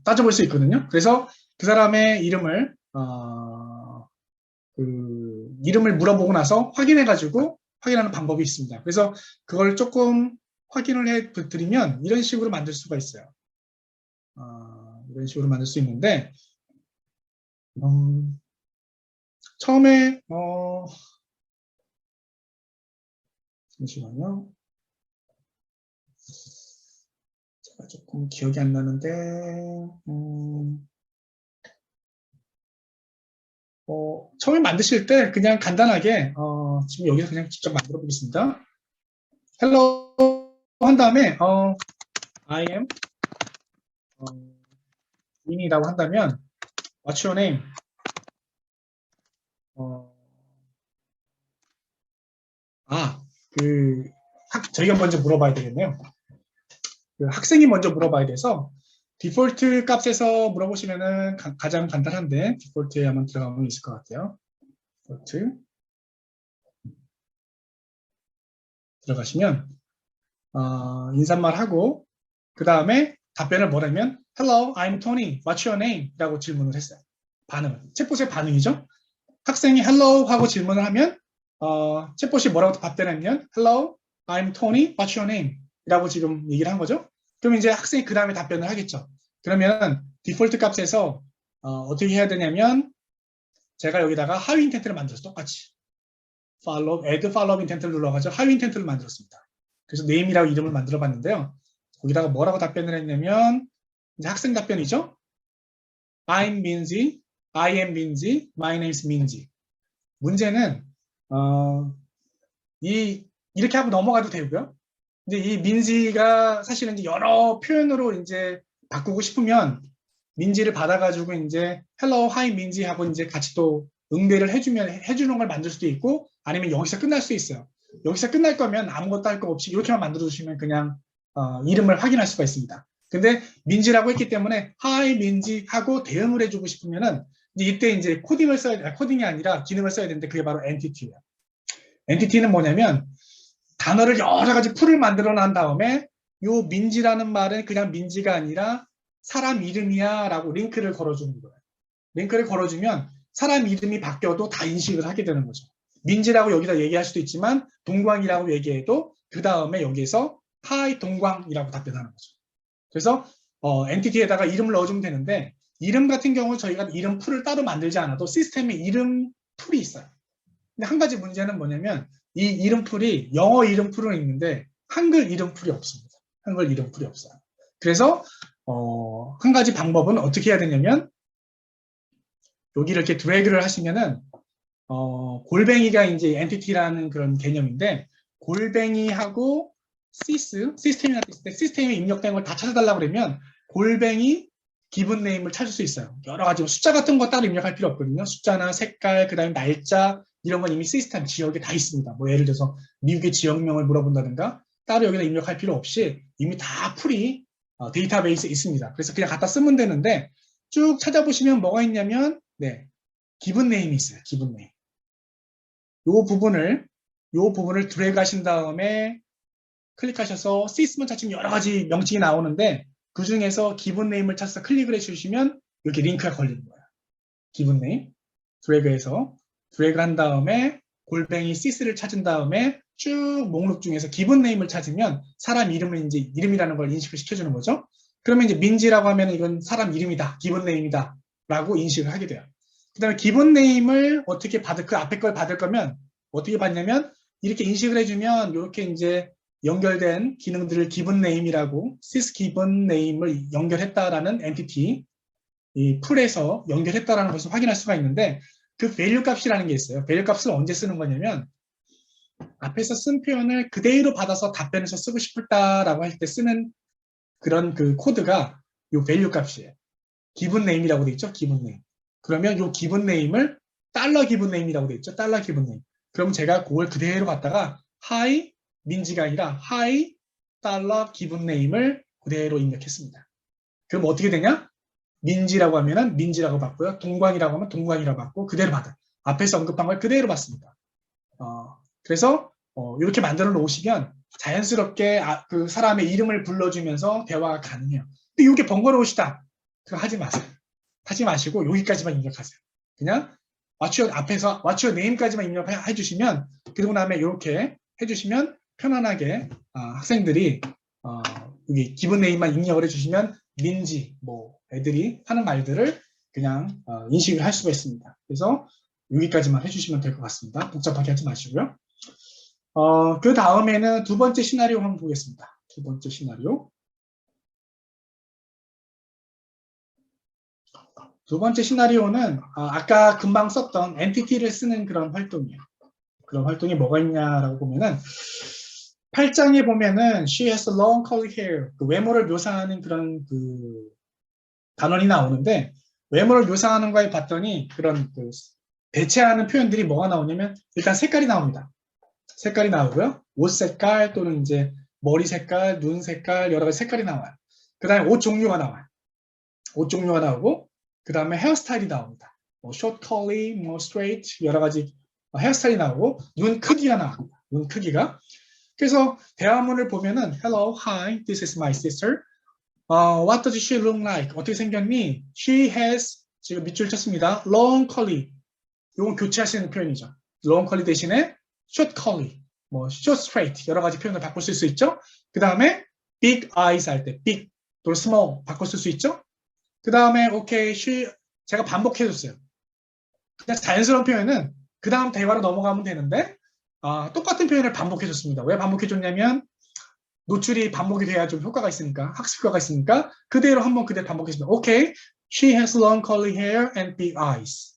따져볼 수 있거든요. 그래서 그 사람의 이름을 이름을 물어보고 나서 확인해가지고 확인하는 방법이 있습니다. 그래서 그걸 조금 확인을 해 드리면 이런 식으로 만들 수가 있어요. 이런 식으로 만들 수 있는데 처음에 잠시만요. 제가 조금 기억이 안 나는데 처음에 만드실 때 그냥 간단하게 지금 여기서 그냥 직접 만들어 보겠습니다. hello 한 다음에 I am 인이라고 한다면 what's your name? 저희가 먼저 물어봐야 되겠네요. 그 학생이 먼저 물어봐야 돼서 디폴트 값에서 물어보시면은 가장 간단한데 디폴트에 한번 들어가면 있을 것 같아요. 디폴트 들어가시면 인사말하고 그 다음에 답변을 뭐라면 Hello, I'm Tony. What's your name? 라고 질문을 했어요. 반응은 챗봇의 반응이죠. 학생이 Hello 하고 질문을 하면 챗봇이 뭐라고 답변하면 Hello, I'm Tony. What's your name? 라고 지금 얘기를 한 거죠. 그럼 이제 학생이 그 다음에 답변을 하겠죠. 그러면 디폴트 값에서 어떻게 해야 되냐면 제가 여기다가 하위 인텐트를 만들어서 똑같이 add follow 인텐트를 눌러가지고 하위 인텐트를 만들었습니다. 그래서 name이라고 이름을 만들어 봤는데요. 거기다가 뭐라고 답변을 했냐면 이제 학생 답변이죠. I'm 민지, I am 민지, my name is 민지. 문제는 이렇게 하고 넘어가도 되고요. 이제 이 민지가 사실은 이제 여러 표현으로 이제 바꾸고 싶으면 민지를 받아가지고 이제 hello, hi 민지 하고 이제 같이 또 응대를 해주는 걸 만들 수도 있고 아니면 여기서 끝날 수 있어요. 여기서 끝날 거면 아무것도 할 거 없이 이렇게만 만들어 주시면 그냥 이름을 확인할 수가 있습니다. 근데 민지라고 했기 때문에 hi 민지 하고 대응을 해주고 싶으면은 이때 이제 코딩이 아니라 기능을 써야 되는데 그게 바로 entity예요. entity는 뭐냐면 단어를 여러 가지 풀을 만들어 난 다음에 요 민지라는 말은 그냥 민지가 아니라 사람 이름이야 라고 링크를 걸어주는 거예요. 링크를 걸어주면 사람 이름이 바뀌어도 다 인식을 하게 되는 거죠. 민지라고 여기다 얘기할 수도 있지만 동광이라고 얘기해도 그 다음에 여기서 하이 동광이라고 답변하는 거죠. 그래서 엔티티에다가 이름을 넣어주면 되는데 이름 같은 경우 저희가 이름 풀을 따로 만들지 않아도 시스템에 이름 풀이 있어요. 근데 한 가지 문제는 뭐냐면 이 이름풀이 영어 이름풀은 있는데 한글 이름풀이 없습니다. 한글 이름풀이 없어요. 그래서 한 가지 방법은 어떻게 해야 되냐면 여기 이렇게 드래그를 하시면은 골뱅이가 이제 엔티티라는 그런 개념인데 골뱅이하고 시스템이나 있을 때 시스템에 입력된 걸 다 찾아달라고 그러면 골뱅이 기본 네임을 찾을 수 있어요. 여러 가지 숫자 같은 거 따로 입력할 필요 없거든요. 숫자나 색깔, 그 다음에 날짜 이런 건 이미 시스템 지역에 다 있습니다. 뭐 예를 들어서 미국의 지역명을 물어본다든가 따로 여기다 입력할 필요 없이 이미 다 풀이 데이터베이스에 있습니다. 그래서 그냥 갖다 쓰면 되는데 쭉 찾아보시면 뭐가 있냐면 기본 네임이 있어요. 기본 네임. 요 부분을 드래그 하신 다음에 클릭하셔서 시스템 찾으면 여러 가지 명칭이 나오는데 그 중에서 기본 네임을 찾아서 클릭을 해주시면 이렇게 링크가 걸리는 거예요. 기본 네임 드래그해서 드래그 한 다음에 골뱅이 시스를 찾은 다음에 쭉 목록 중에서 기본 네임을 찾으면 사람 이름을 이제 이름이라는 걸 인식을 시켜주는 거죠. 그러면 이제 민지라고 하면 이건 사람 이름이다, 기본 네임이다 라고 인식을 하게 돼요. 그 다음에 기본 네임을 어떻게 그 앞에 걸 받을 거면 어떻게 받냐면 이렇게 인식을 해주면 이렇게 이제 연결된 기능들을 기본 네임이라고 sys 기본 네임을 연결했다라는 엔티티 이 풀에서 연결했다라는 것을 확인할 수가 있는데 그 value 값이라는 게 있어요. value 값을 언제 쓰는 거냐면 앞에서 쓴 표현을 그대로 받아서 답변해서 쓰고 싶다라고 할 때 쓰는 그런 그 코드가 이 value 값이에요. 기본 네임이라고 돼 있죠. 기본 네임. 그러면 이 기본 네임을 달러 기본 네임이라고 돼 있죠. 달러 기본 네임. 그럼 제가 그걸 그대로 갖다가 hi 민지가 아니라 hi 달러 기본 네임을 그대로 입력했습니다. 그럼 어떻게 되냐? 민지라고 하면은 민지라고 받고요. 동광이라고 하면 동광이라고 받고 그대로 받아요. 앞에서 언급한 걸 그대로 받습니다. 그래서 이렇게 만들어 놓으시면 자연스럽게 그 사람의 이름을 불러주면서 대화가 가능해요. 근데 이게 번거로우시다. 그거 하지 마세요. 하지 마시고 여기까지만 입력하세요. 그냥 앞에서 What's your name까지만 입력해 주시면 그리고 나면 이렇게 해주시면 편안하게 학생들이 여기 기본 네임만 입력을 해주시면 민지 뭐 애들이 하는 말들을 그냥 인식을 할 수가 있습니다. 그래서 여기까지만 해주시면 될 것 같습니다. 복잡하게 하지 마시고요. 그 다음에는 두 번째 시나리오 한번 보겠습니다. 두 번째 시나리오. 두 번째 시나리오는 아까 금방 썼던 엔티티를 쓰는 그런 활동이에요. 그런 활동이 뭐가 있냐라고 보면은 8장에 보면은 she has long curly hair 그 외모를 묘사하는 그런 그 단원이 나오는데 외모를 묘사하는 거에 봤더니 그런 그 대체하는 표현들이 뭐가 나오냐면 일단 색깔이 나옵니다. 색깔이 나오고요. 옷 색깔 또는 이제 머리 색깔, 눈 색깔 여러 가지 색깔이 나와요. 그 다음에 옷 종류가 나와요. 옷 종류가 나오고 그 다음에 헤어스타일이 나옵니다. 뭐 short, curly, 뭐 straight 여러 가지 헤어스타일이 나오고 눈 크기가 나옵니다. 눈 크기가. 그래서 대화문을 보면은 Hello, hi, this is my sister. What does she look like? 어떻게 생겼니? She has 지금 밑줄 쳤습니다. Long curly. 이건 교체하시는 표현이죠. Long curly 대신에 short curly, 뭐 short straight 여러 가지 표현을 바꿔 쓸 수 있죠. 그 다음에 big eyes 할 때 big 또는 small 바꿔 쓸 수 있죠. 그 다음에 okay, 제가 반복해줬어요. 그냥 자연스러운 표현은 그 다음 대화로 넘어가면 되는데 똑같은 표현을 반복해줬습니다. 왜 반복해줬냐면 노출이 반복이 돼야 좀 효과가 있으니까 학습 효과가 있으니까 그대로 한번 그대로 반복했습니다. Okay, she has long curly hair and big eyes.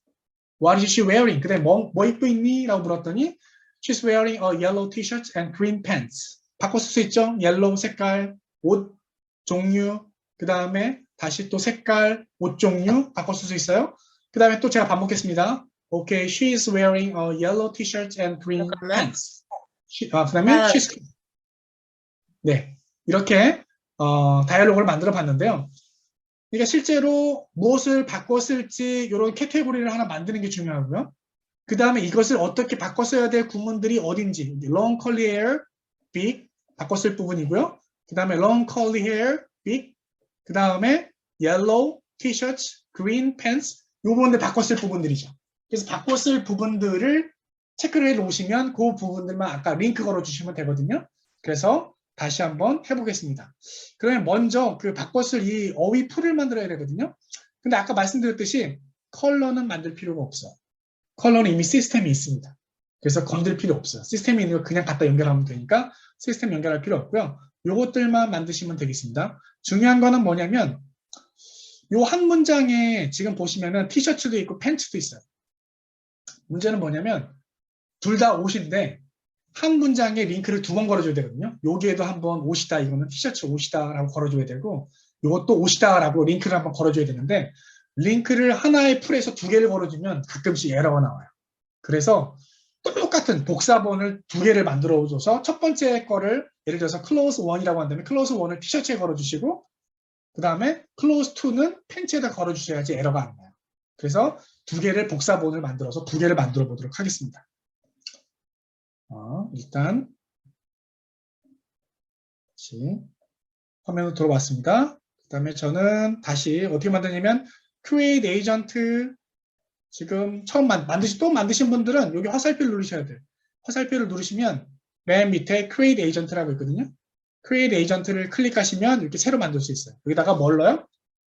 What is she wearing? 그다음에 뭐 입고 있니? 라고 물었더니 She's wearing a yellow t-shirt and green pants. 바꿔 쓸 수 있죠? 옐로우 색깔, 옷 종류, 그 다음에 다시 또 색깔, 옷 종류 바꿔 쓸 수 있어요. 그 다음에 또 제가 반복했습니다. Okay, she is wearing a yellow t-shirt and green pants. 그 다음에 she's 네, 이렇게 다이얼로그를 만들어 봤는데요. 그러니까 실제로 무엇을 바꿔 쓸지 이런 카테고리를 하나 만드는 게 중요하고요. 그 다음에 이것을 어떻게 바꿔 써야 될 구문들이 어딘지 long curly hair, big 바꿔 쓸 부분이고요. 그 다음에 long curly hair, big 그 다음에 yellow t-shirts, green pants 이 부분들 바꿔 쓸 부분들이죠. 그래서 바꿔 쓸 부분들을 체크를 해 놓으시면 그 부분들만 아까 링크 걸어 주시면 되거든요. 그래서 다시 한번 해보겠습니다. 그러면 먼저 그 바꿔 쓸 이 어휘 풀을 만들어야 되거든요. 근데 아까 말씀드렸듯이 컬러는 만들 필요가 없어요. 컬러는 이미 시스템이 있습니다. 그래서 건들 필요 없어요. 시스템이 있는 거 그냥 갖다 연결하면 되니까 시스템 연결할 필요 없고요. 요것들만 만드시면 되겠습니다. 중요한 거는 뭐냐면 요 한 문장에 지금 보시면은 티셔츠도 있고 팬츠도 있어요. 문제는 뭐냐면 둘 다 옷인데 한 문장에 링크를 두 번 걸어줘야 되거든요. 여기에도 한번 옷이다, 이거는 티셔츠 옷이다 라고 걸어줘야 되고 이것도 옷이다 라고 링크를 한번 걸어줘야 되는데 링크를 하나의 풀에서 두 개를 걸어주면 가끔씩 에러가 나와요. 그래서 똑같은 복사본을 두 개를 만들어줘서 첫 번째 거를 예를 들어서 클로즈 1이라고 한다면 클로즈 1을 티셔츠에 걸어주시고 그 다음에 클로즈 2는 팬츠에다 걸어주셔야지 에러가 안 나요. 그래서 두 개를 복사본을 만들어서 두 개를 만들어 보도록 하겠습니다. 일단 다시 화면으로 들어왔습니다. 그 다음에 저는 다시 어떻게 만드냐면 create agent 지금 처음 또 만드신 분들은 여기 화살표를 누르셔야 돼요. 화살표를 누르시면 맨 밑에 create agent라고 있거든요. create agent를 클릭하시면 이렇게 새로 만들 수 있어요. 여기다가 뭘 넣어요?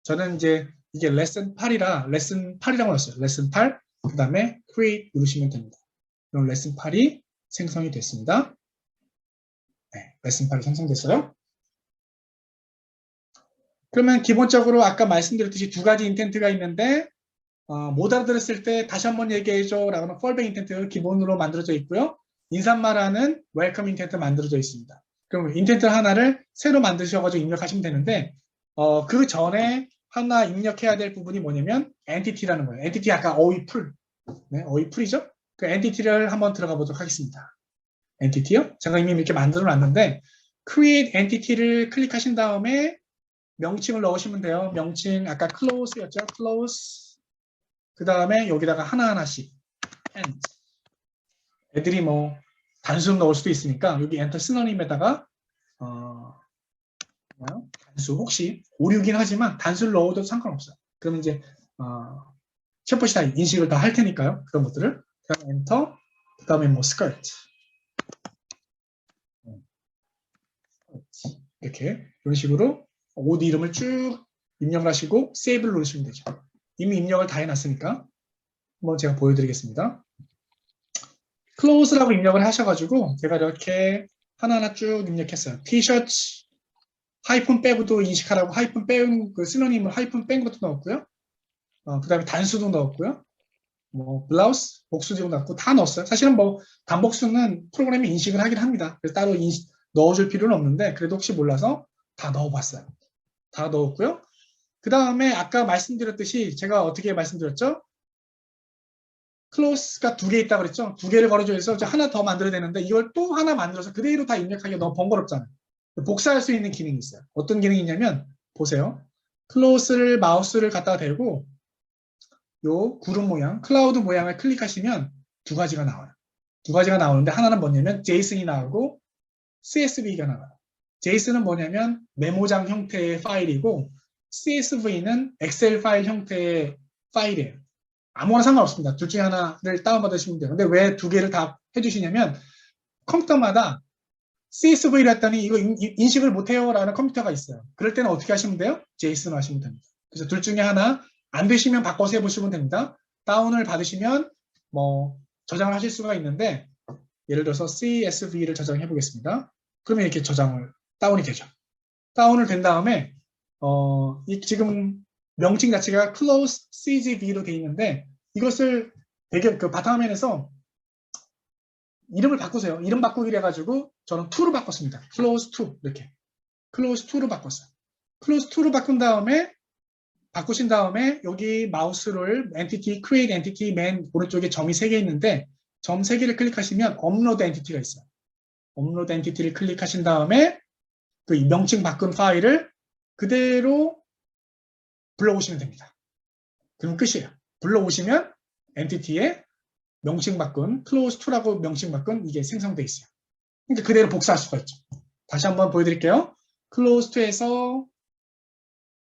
저는 이제 이게 레슨 8이라 레슨 8이라고 넣었어요. 레슨 8 그 다음에 create 누르시면 됩니다. 그럼 레슨 8이 생성이 됐습니다. 네, 레슨 8이 생성됐어요. 그러면 기본적으로 아까 말씀드렸듯이 두 가지 인텐트가 있는데 못 알아들었을 때 다시 한번 얘기해줘 라고는 fallback 인텐트 기본으로 만들어져 있고요. 인사말하는 welcome 인텐트 만들어져 있습니다. 그럼 인텐트 하나를 새로 만드셔가지고 입력하시면 되는데 그 전에 하나 입력해야 될 부분이 뭐냐면 entity라는 거예요. entity 아까 어휘풀, 네, 어휘풀이죠. 그 entity를 한번 들어가 보도록 하겠습니다. entity요? 제가 이미 이렇게 만들어 놨는데 create entity를 클릭하신 다음에 명칭을 넣으시면 돼요. 명칭 아까 close였죠. close. 그 다음에 여기다가 하나하나씩 and. 애들이 뭐 단수 넣을 수도 있으니까 여기 엔터 시노님에다가 단수 혹시 오류긴 하지만 단수를 넣어도 상관없어요. 그러면 이제 챗봇이 다 인식을 다 할 테니까요. 그런 것들을. 그다음에 엔터. 그다음에 뭐 스커트. 이렇게 이런 식으로 옷 이름을 쭉 입력을 하시고 세이브를 누르시면 되죠. 이미 입력을 다 해놨으니까 한번 제가 보여드리겠습니다. close라고 입력을 하셔가지고 제가 이렇게 하나하나 쭉 입력했어요. 티셔츠 하이픈 빼고도 인식하라고 하이픈 뺀 그 시노님을 하이픈 뺀 것도 넣었고요. 그 다음에 단수도 넣었고요. 뭐 블라우스 복수도 넣었고 다 넣었어요. 사실은 뭐 단복수는 프로그램이 인식을 하긴 합니다. 그래서 따로 넣어줄 필요는 없는데 그래도 혹시 몰라서 다 넣어봤어요. 다 넣었고요. 그 다음에 아까 말씀드렸듯이 제가 어떻게 말씀드렸죠? 클로스가 2개 있다고 그랬죠? 2개를 걸어줘서 하나 더 만들어야 되는데 이걸 또 하나 만들어서 그대로 다 입력하기가 너무 번거롭잖아요. 복사할 수 있는 기능이 있어요. 어떤 기능이 있냐면 보세요. 클로스를 마우스를 갖다가 대고 요 구름 모양, 클라우드 모양을 클릭하시면 2가지가 나와요. 2가지가 나오는데 하나는 뭐냐면 JSON이 나오고 CSV가 나와요. JSON은 뭐냐면 메모장 형태의 파일이고 CSV는 엑셀 파일 형태의 파일이에요. 아무거나 상관없습니다. 둘 중에 하나를 다운받으시면 돼요. 근데 왜 2개를 다 해주시냐면 컴퓨터마다 CSV를 했더니 이거 인식을 못해요 라는 컴퓨터가 있어요. 그럴 때는 어떻게 하시면 돼요? JSON 하시면 됩니다. 그래서 둘 중에 하나 안 되시면 바꿔서 해보시면 됩니다. 다운을 받으시면 뭐 저장을 하실 수가 있는데 예를 들어서 CSV를 저장해 보겠습니다. 그러면 이렇게 다운이 되죠. 다운을 된 다음에 지금 명칭 자체가 close CSV로 되어 있는데 이것을 그 바탕화면에서 이름을 바꾸세요. 이름 바꾸기를 해가지고 저는 2로 바꿨습니다. close to 이렇게 close to로 바꿨어요. close to로 바꾸신 다음에 여기 마우스를 entity, create entity 맨 오른쪽에 점이 3개 있는데 점 3개를 클릭하시면 upload entity가 있어요. upload entity를 클릭하신 다음에 그 명칭 바꾼 파일을 그대로 불러오시면 됩니다. 그럼 끝이에요. 불러오시면 entity에 명칭 바꾼 close to라고 명칭 바꾼 이게 생성되어 있어요. 그러니까 그대로 복사할 수가 있죠. 다시 한번 보여드릴게요. close to에서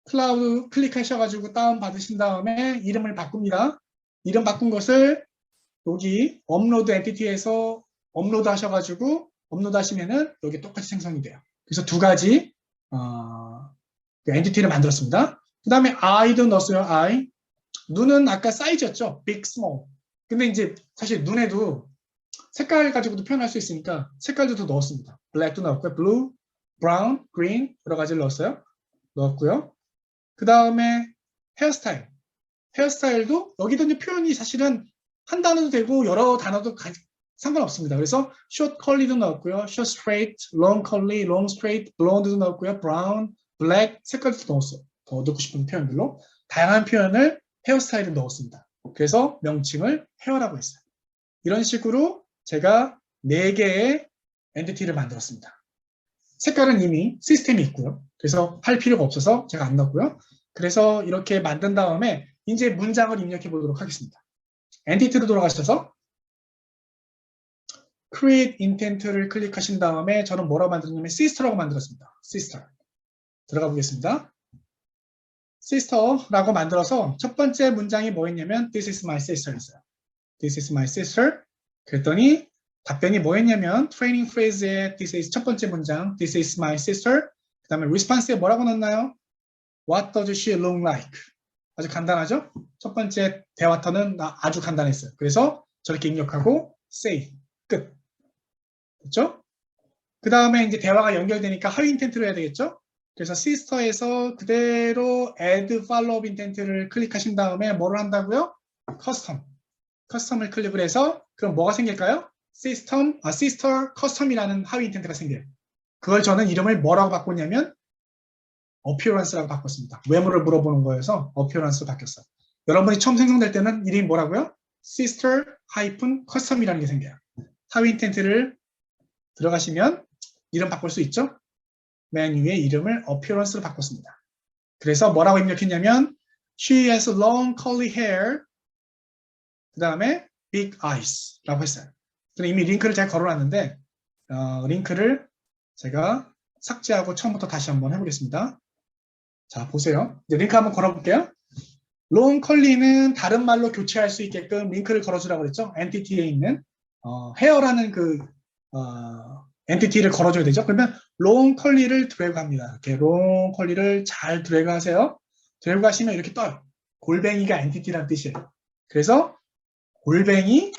클라우드 클릭하셔가지고 다운받으신 다음에 이름을 바꿉니다. 이름 바꾼 것을 여기 업로드 엔티티에서 업로드 하셔가지고 업로드 하시면은 여기 똑같이 생성이 돼요. 그래서 2가지 엔티티를 만들었습니다. 그 다음에 I도 넣었어요. I. 눈은 아까 사이즈였죠. big, small. 근데 이제 사실 눈에도 색깔 가지고도 표현할 수 있으니까 색깔도 더 넣었습니다. black도 넣었고요. blue, brown, green 여러 가지를 넣었고요. 그 다음에 헤어스타일. 헤어스타일도 여기도 이제 표현이 사실은 한 단어도 되고 여러 단어도 상관없습니다. 그래서 short curly도 넣었고요. short straight, long curly, long straight, blonde도 넣었고요. brown, black 색깔도 넣었어요. 더 넣고 싶은 표현들로 다양한 표현을 헤어스타일을 넣었습니다. 그래서 명칭을 헤어라고 했어요. 이런 식으로 제가 4개의 엔티티를 만들었습니다. 색깔은 이미 시스템이 있고요. 그래서 할 필요가 없어서 제가 안 넣었고요. 그래서 이렇게 만든 다음에 이제 문장을 입력해 보도록 하겠습니다. 엔티티로 돌아가셔서 create intent를 클릭하신 다음에 저는 뭐라고 만들었냐면 sister라고 만들었습니다. sister. 들어가 보겠습니다. sister라고 만들어서 첫 번째 문장이 뭐였냐면 this is my sister였어요. this is my sister. 그랬더니 답변이 뭐였냐면 트레이닝 프레이즈의 this is 첫 번째 문장 this is my sister. 그 다음에 response에 뭐라고 넣나요? What does she look like? 아주 간단하죠? 첫 번째 대화터는 아주 간단했어요. 그래서 저렇게 입력하고 say 끝. 됐죠? 그 다음에 이제 대화가 연결되니까 how intent로 해야 되겠죠? 그래서 sister에서 그대로 add follow-up intent를 클릭하신 다음에 뭐를 한다고요? custom을 클릭을 해서 그럼 뭐가 생길까요? sister custom이라는 how intent가 생겨요. 그걸 저는 이름을 뭐라고 바꿨냐면 appearance라고 바꿨습니다. 외모를 물어보는 거여서 appearance로 바뀌었어요. 여러분이 처음 생성될 때는 이름이 뭐라고요? sister-custom이라는 게 생겨요. how intent를 들어가시면 이름 바꿀 수 있죠? 맨 위에 이름을 appearance로 바꿨습니다. 그래서 뭐라고 입력했냐면 she has long curly hair 그 다음에 big eyes 라고 했어요. 저는 이미 링크를 잘 걸어놨는데 링크를 제가 삭제하고 처음부터 다시 한번 해보겠습니다. 자, 보세요. 이제 링크 한번 걸어볼게요. long curly는 다른 말로 교체할 수 있게끔 링크를 걸어주라고 그랬죠. 엔티티에 있는 헤어라는 그 엔티티를 걸어줘야 되죠. 그러면 long curly를 드래그 합니다. 이렇게 long curly를 잘 드래그 하세요. 드래그 하시면 이렇게 떠요. 골뱅이가 엔티티라는 뜻이에요. 그래서 골뱅이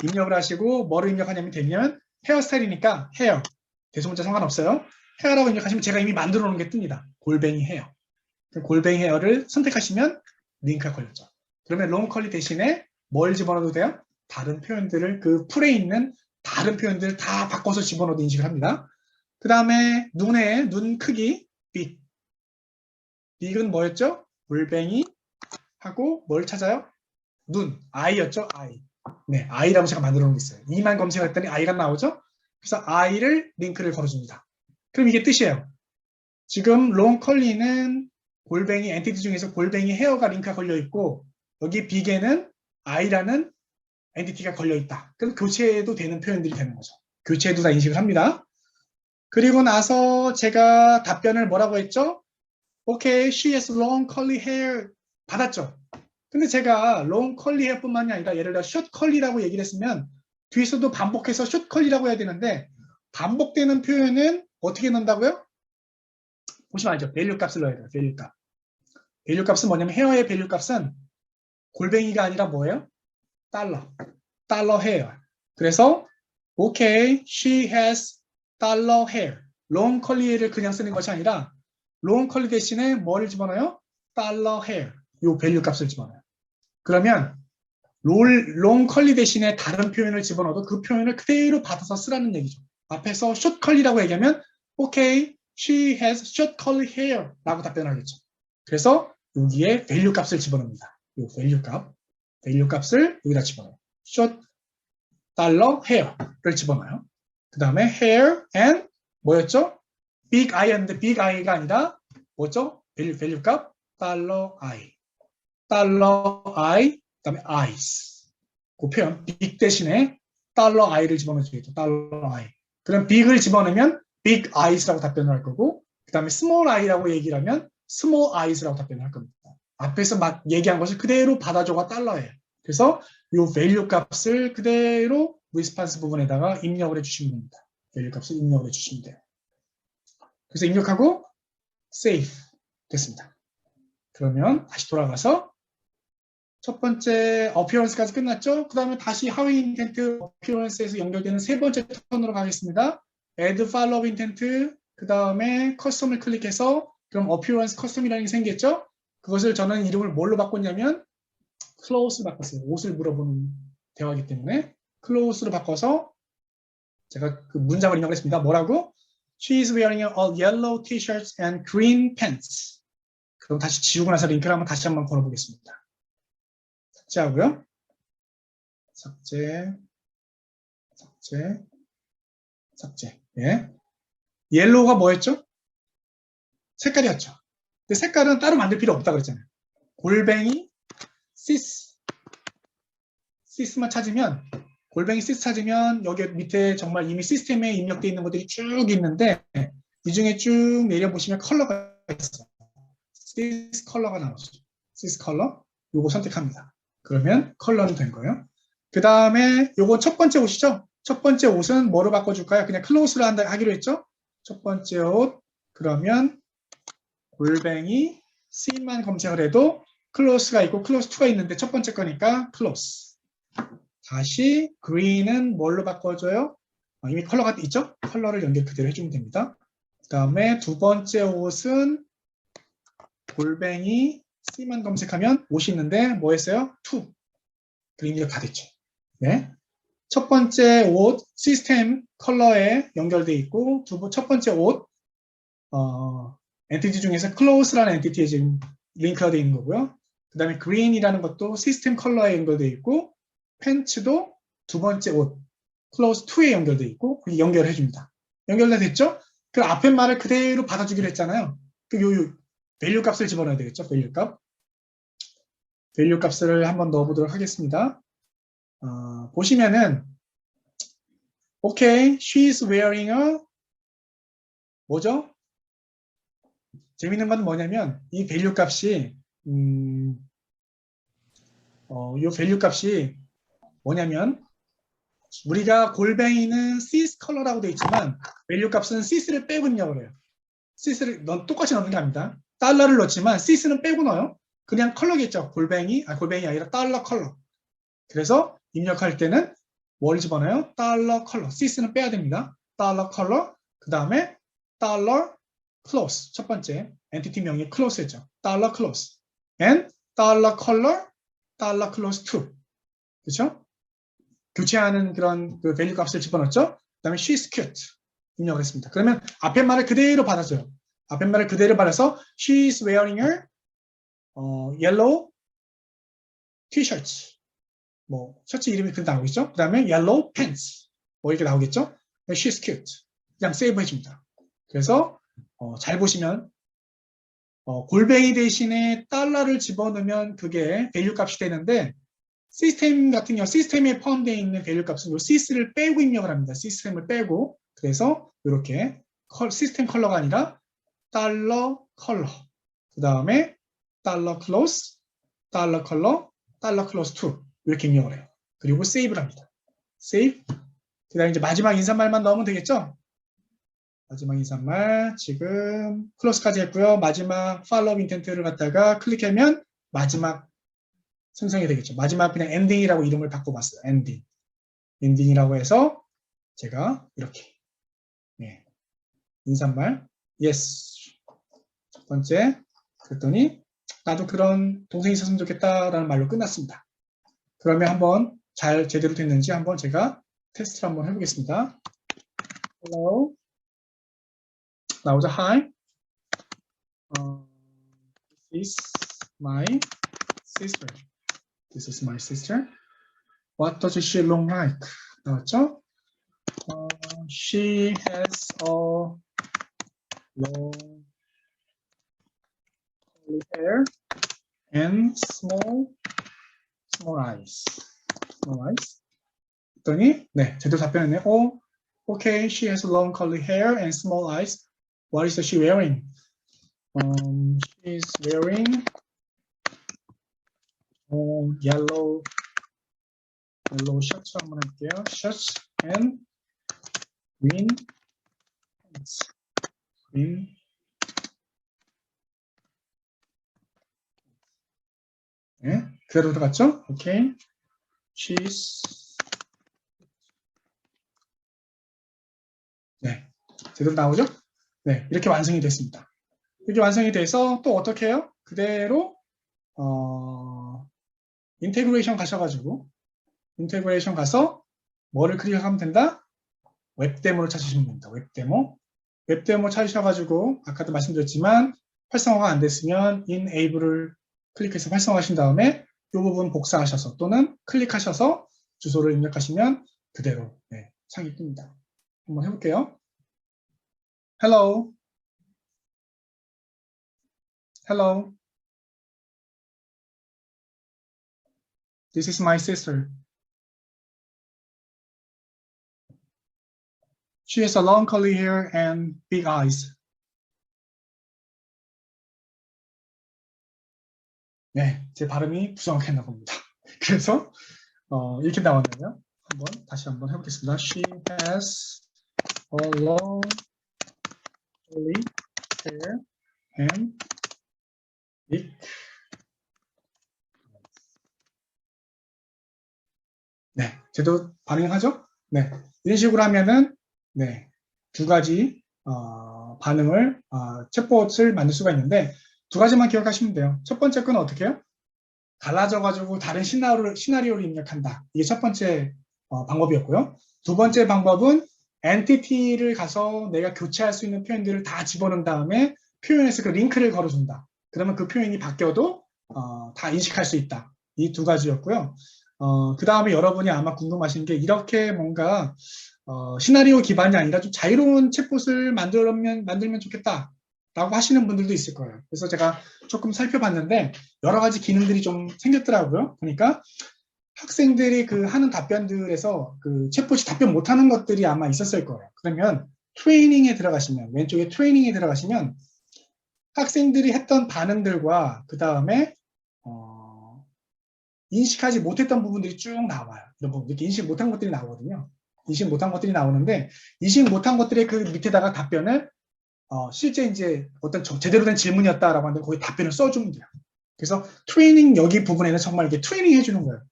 입력을 하시고 뭐를 입력하냐면 되면 헤어스타일이니까 헤어 대소문자 상관없어요. 헤어라고 입력하시면 제가 이미 만들어 놓은 게 뜹니다. 골뱅이 헤어. 골뱅이 헤어를 선택하시면 링크가 걸렸죠. 그러면 long curly 대신에 뭘 집어넣어도 돼요? 다른 표현들을 그 풀에 있는 다른 표현들을 다 바꿔서 집어넣어도 인식을 합니다. 그 다음에 눈의 눈 크기 big. big은 뭐였죠? 골뱅이 하고 뭘 찾아요? 눈, i였죠? i. 네, i라고 제가 만들어 놓은 게 있어요. 이만 검색했더니 i가 나오죠? 그래서 i를 링크를 걸어줍니다. 그럼 이게 뜻이에요. 지금 long curly는 골뱅이 엔티티 중에서 골뱅이 헤어가 링크가 걸려 있고 여기 big에는 i라는 엔티티가 걸려 있다. 그럼 교체해도 되는 표현들이 되는 거죠. 교체해도 다 인식을 합니다. 그리고 나서 제가 답변을 뭐라고 했죠? Okay, she has long curly hair 받았죠. 근데 제가 long curly hair 뿐만이 아니라 예를 들어 short curly라고 얘기를 했으면 뒤에서도 반복해서 short curly라고 해야 되는데 반복되는 표현은 어떻게 넣는다고요? 보시면 알죠? value 값을 넣어야 돼요. value 값. value 값은 뭐냐면 헤어의 value 값은 골뱅이가 아니라 뭐예요? 달러 hair. 그래서 okay, she has 달러 hair. long curly를 그냥 쓰는 것이 아니라 long curly 대신에 뭐를 집어넣어요? 달러 hair. 요 value 값을 집어넣어요. 그러면 long curly 대신에 다른 표현을 집어넣어도 그 표현을 그대로 받아서 쓰라는 얘기죠. 앞에서 short curly라고 얘기하면 okay, she has short curly hair 라고 답변을 하겠죠. 그래서 여기에 value 값을 집어넣습니다. 이 value 값을 여기다 집어넣어요. short 달러 hair를 집어넣어요. 그 다음에 hair and 뭐였죠? big i였는데 big i가 아니라 뭐죠? value 값 달러 i 그 다음에 eyes 그 표현 big 대신에 달러 i를 집어넣어주겠죠. 달러 i 그럼 big을 집어넣으면 big eyes라고 답변을 할 거고 그 다음에 small i라고 얘기를 하면 small eyes라고 답변을 할 겁니다. 앞에서 막 얘기한 것을 그대로 받아줘가 달러예요. 그래서 이 value 값을 그대로 response 부분에다가 입력을 해주시면 됩니다. value 값을 입력을 해주시면 돼요. 그래서 입력하고 save 됐습니다. 그러면 다시 돌아가서 첫 번째 appearance까지 끝났죠? 그 다음에 다시 how intent appearance에서 연결되는 세 번째 턴으로 가겠습니다. add follow intent 그 다음에 custom을 클릭해서 그럼 appearance custom이라는 게 생겼죠? 그것을 저는 이름을 뭘로 바꿨냐면 close로 바꿨어요. 옷을 물어보는 대화이기 때문에 close로 바꿔서 제가 그 문장을 입력을 했습니다. 뭐라고? She is wearing a yellow t-shirt and green pants. 그럼 다시 지우고 나서 링크를 한번 다시 한번 걸어보겠습니다. 삭제하고요. 삭제. 예. 옐로우가 뭐였죠? 색깔이었죠. 근데 색깔은 따로 만들 필요 없다고 그랬잖아요. 골뱅이 시스만 찾으면 골뱅이 시스 찾으면 여기 밑에 정말 이미 시스템에 입력되어 있는 것들이 쭉 있는데 이 중에 쭉 내려보시면 컬러가 있어요. 시스 컬러가 나오죠. 시스 컬러 요거 선택합니다. 그러면 컬러는 된 거예요. 그 다음에 요거 첫 번째 옷이죠. 첫 번째 옷은 뭐로 바꿔줄까요? 그냥 클로스로 하기로 했죠. 첫 번째 옷 그러면 골뱅이 C만 검색을 해도 클로스가 있고 클로스 2가 있는데 첫 번째 거니까 클로스. 다시 green은 뭘로 바꿔줘요? 이미 컬러가 있죠? 컬러를 연결 그대로 해주면 됩니다. 그 다음에 두 번째 옷은 골뱅이 C만 검색하면 옷이 있는데 뭐 했어요? 2. 그림이 다 됐죠. 네. 첫 번째 옷 시스템 컬러에 연결되어 있고 첫 번째 옷 엔티티 중에서 close라는 엔티티에 지금 링크가 되어 있는 거고요. 그 다음에 green이라는 것도 시스템 컬러에 연결되어 있고 팬츠도 두 번째 옷 close 2에 연결되어 있고 연결해 줍니다. 연결돼 됐죠? 그 앞에 말을 그대로 받아주기로 했잖아요. value 값을 집어넣어야 되겠죠. value 값. value 값을 한번 넣어보도록 하겠습니다. 보시면은 오케이, she is wearing a 뭐죠? 재밌는 건 뭐냐면 이 value 값이 이 value 값이 뭐냐면 우리가 골뱅이는 cis 컬러라고 되어 있지만 value 값은 cis를 빼고 입력을 해요. cis를 똑같이 넣는 게 아닙니다. 달러를 넣지만 cis는 빼고 넣어요. 그냥 컬러겠죠. 골뱅이 아니라 달러 컬러. 그래서 입력할 때는 뭘 집어넣어요? 달러 컬러. cis는 빼야 됩니다. 달러 컬러. 그 다음에 달러 close. 첫 번째 엔티티 명이 close였죠. 달러 close. and 달러 컬러, 달러 close to. 그렇죠? 교체하는 그런 그 value 값을 집어넣었죠. 그 다음에 she's cute 입력을 했습니다. 그러면 앞에 말을 그대로 받아줘요. 앞에 말을 그대로 받아서 she's wearing her yellow t-shirt. 뭐 셔츠 이름이 그렇게 나오겠죠. 그 다음에 yellow pants 뭐 이렇게 나오겠죠. she's cute. 그냥 세이브 해줍니다. 그래서 잘 보시면 골뱅이 대신에 달러를 집어넣으면 그게 value 값이 되는데 시스템 같은 경우 시스템에 포함되어 있는 value 값은 이 cis를 빼고 입력을 합니다. 시스템을 빼고 그래서 이렇게 시스템 컬러가 아니라 달러 컬러 그 다음에 달러 클로스 달러 컬러 달러 클로스 2 이렇게 입력을 해요. 그리고 세이브를 합니다. 세이브 그 다음에 이제 마지막 인사말만 넣으면 되겠죠. 마지막 인사말 지금 클로스까지 했고요. 마지막 팔로우 인텐트를 갖다가 클릭하면 마지막 생성이 되겠죠. 마지막 그냥 엔딩이라고 이름을 바꿔봤어요. 엔딩이라고 해서 제가 이렇게 인사말 yes 첫 번째 그랬더니 나도 그런 동생이 있었으면 좋겠다라는 말로 끝났습니다. 그러면 한번 잘 제대로 됐는지 한번 제가 테스트를 한번 해보겠습니다. Hello 나오자 hi this is my sister. This is my sister. What does she look like? 나왔죠? She has a long curly hair and small eyes. 했더니 네 제대로 답변했네요. Okay, she has long curly hair and small eyes. What is she wearing? She is wearing yellow 셔츠 한번 할게요. 셔츠 and green pants. 네, 그대로 들어갔죠? 오케이. She's 네, 제대로 나오죠? 네, 이렇게 완성이 됐습니다. 이렇게 완성이 돼서 또 어떻게 해요? 그대로 인테그레이션 가셔가지고 인테그레이션 가서 뭐를 클릭하면 된다? 웹데모를 찾으시면 됩니다. 웹데모 찾으셔가지고 아까도 말씀드렸지만 활성화가 안 됐으면 enable을 클릭해서 활성화하신 다음에 이 부분 복사하셔서 또는 클릭하셔서 주소를 입력하시면 그대로 창이 뜹니다. 한번 해볼게요. Hello. This is my sister. She has a long curly hair and big eyes. 네, 제 발음이 부정확했나 봅니다. 그래서 이렇게 나왔네요. 다시 한번 해보겠습니다. She has a long curly hair and big eyes. 네, 제대로 반응하죠? 네, 이런 식으로 하면은 두 가지 반응을 챗봇을 만들 수가 있는데 두 가지만 기억하시면 돼요. 첫 번째 건 어떻게 해요? 달라져가지고 다른 시나리오를 입력한다. 이게 첫 번째 방법이었고요. 두 번째 방법은 엔티티를 가서 내가 교체할 수 있는 표현들을 다 집어넣은 다음에 표현에서 그 링크를 걸어준다. 그러면 그 표현이 바뀌어도 다 인식할 수 있다. 이 두 가지였고요. 그 다음에 여러분이 아마 궁금하신 게 이렇게 뭔가 시나리오 기반이 아니라 좀 자유로운 챗봇을 만들면 좋겠다. 라고 하시는 분들도 있을 거예요. 그래서 제가 조금 살펴봤는데 여러 가지 기능들이 좀 생겼더라고요. 그러니까 학생들이 그 하는 답변들에서 그 챗봇이 답변 못하는 것들이 아마 있었을 거예요. 그러면 트레이닝에 들어가시면, 왼쪽에 트레이닝에 들어가시면 학생들이 했던 반응들과 그 다음에 인식하지 못했던 부분들이 쭉 나와요. 이런 부분, 이렇게 인식 못한 것들이 나오거든요. 인식 못한 것들이 나오는데 인식 못한 것들의 그 밑에다가 답변을 실제 이제 어떤 제대로 된 질문이었다라고 하는데 거기 답변을 써주면 돼요. 그래서 트레이닝 여기 부분에는 정말 이렇게 트레이닝 해주는 거예요.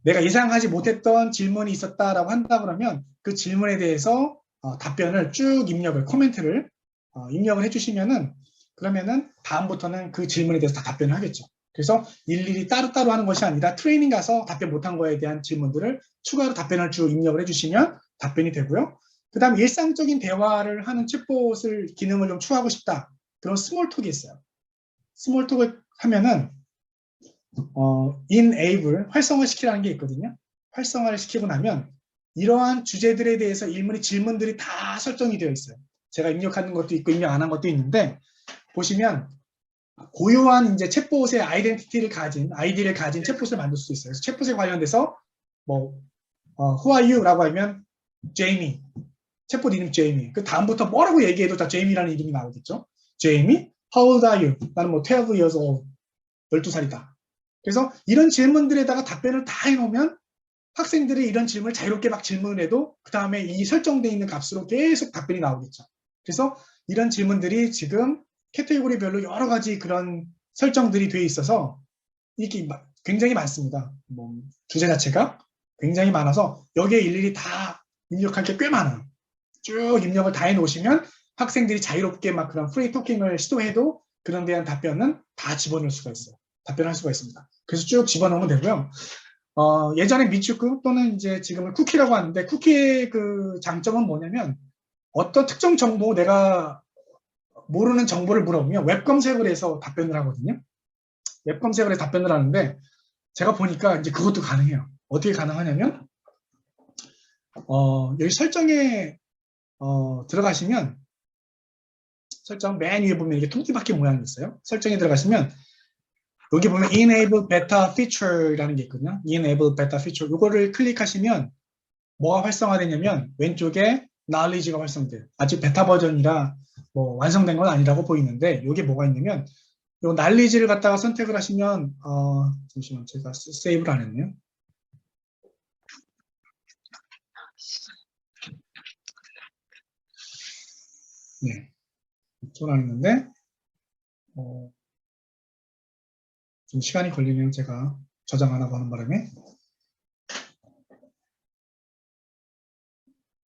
내가 예상하지 못했던 질문이 있었다라고 한다 그러면 그 질문에 대해서 답변을 쭉 입력을, 코멘트를 입력을 해주시면은 그러면은 다음부터는 그 질문에 대해서 다 답변을 하겠죠. 그래서 일일이 따로따로 하는 것이 아니라 트레이닝 가서 답변 못한 거에 대한 질문들을 추가로 답변을 쭉 입력을 해주시면 답변이 되고요. 그 다음 일상적인 대화를 하는 챗봇을 기능을 좀 추가하고 싶다. 그런 스몰톡이 있어요. 스몰톡을 하면은 enable, 활성화시키라는 게 있거든요. 활성화를 시키고 나면 이러한 주제들에 대해서 질문들이 다 설정이 되어 있어요. 제가 입력하는 것도 있고 입력 안 한 것도 있는데 보시면 고유한 이제 챗봇의 아이덴티티를 가진, 아이디를 가진 챗봇을 만들 수 있어요. 그래서 챗봇에 관련돼서 뭐 who are you? 라고 하면 제이미, 챗봇 이름 제이미. 그 다음부터 뭐라고 얘기해도 다 제이미라는 이름이 나오겠죠. 제이미, how old are you? 나는 뭐 12 years old, 12살이다. 그래서 이런 질문들에다가 답변을 다 해놓으면 학생들이 이런 질문을 자유롭게 막 질문을 해도 그 다음에 이 설정되어 있는 값으로 계속 답변이 나오겠죠. 그래서 이런 질문들이 지금 캐테고리별로 여러 가지 그런 설정들이 되어 있어서 이게 굉장히 많습니다. 주제 자체가 굉장히 많아서 여기에 일일이 다 입력할 게 꽤 많아요. 쭉 입력을 다 해놓으시면 학생들이 자유롭게 막 그런 프리 토킹을 시도해도 그런 대한 답변은 다 집어넣을 수가 있어요. 답변할 수가 있습니다. 그래서 쭉 집어넣으면 되고요. 예전에 미츠쿠 또는 이제 지금은 쿠키라고 하는데 쿠키의 그 장점은 뭐냐면 어떤 특정 정보 내가 모르는 정보를 물어보면 웹 검색을 해서 답변을 하거든요. 웹 검색을 해서 답변을 하는데 제가 보니까 이제 그것도 가능해요. 어떻게 가능하냐면 여기 설정에 들어가시면 설정 맨 위에 보면 이게 토끼바퀴 모양이 있어요. 설정에 들어가시면 여기 보면 Enable Beta Feature라는 게 있거든요. Enable Beta Feature. 이거를 클릭하시면 뭐가 활성화되냐면 왼쪽에 Knowledge가 활성돼요. 아직 베타 버전이라 뭐 완성된 건 아니라고 보이는데 이게 뭐가 있냐면 이 Knowledge를 갖다가 선택을 하시면 잠시만 제가 세이브를 안 했네요. 네, 좀 안 했는데 좀 시간이 걸리면 제가 저장 안 하고 하는 바람에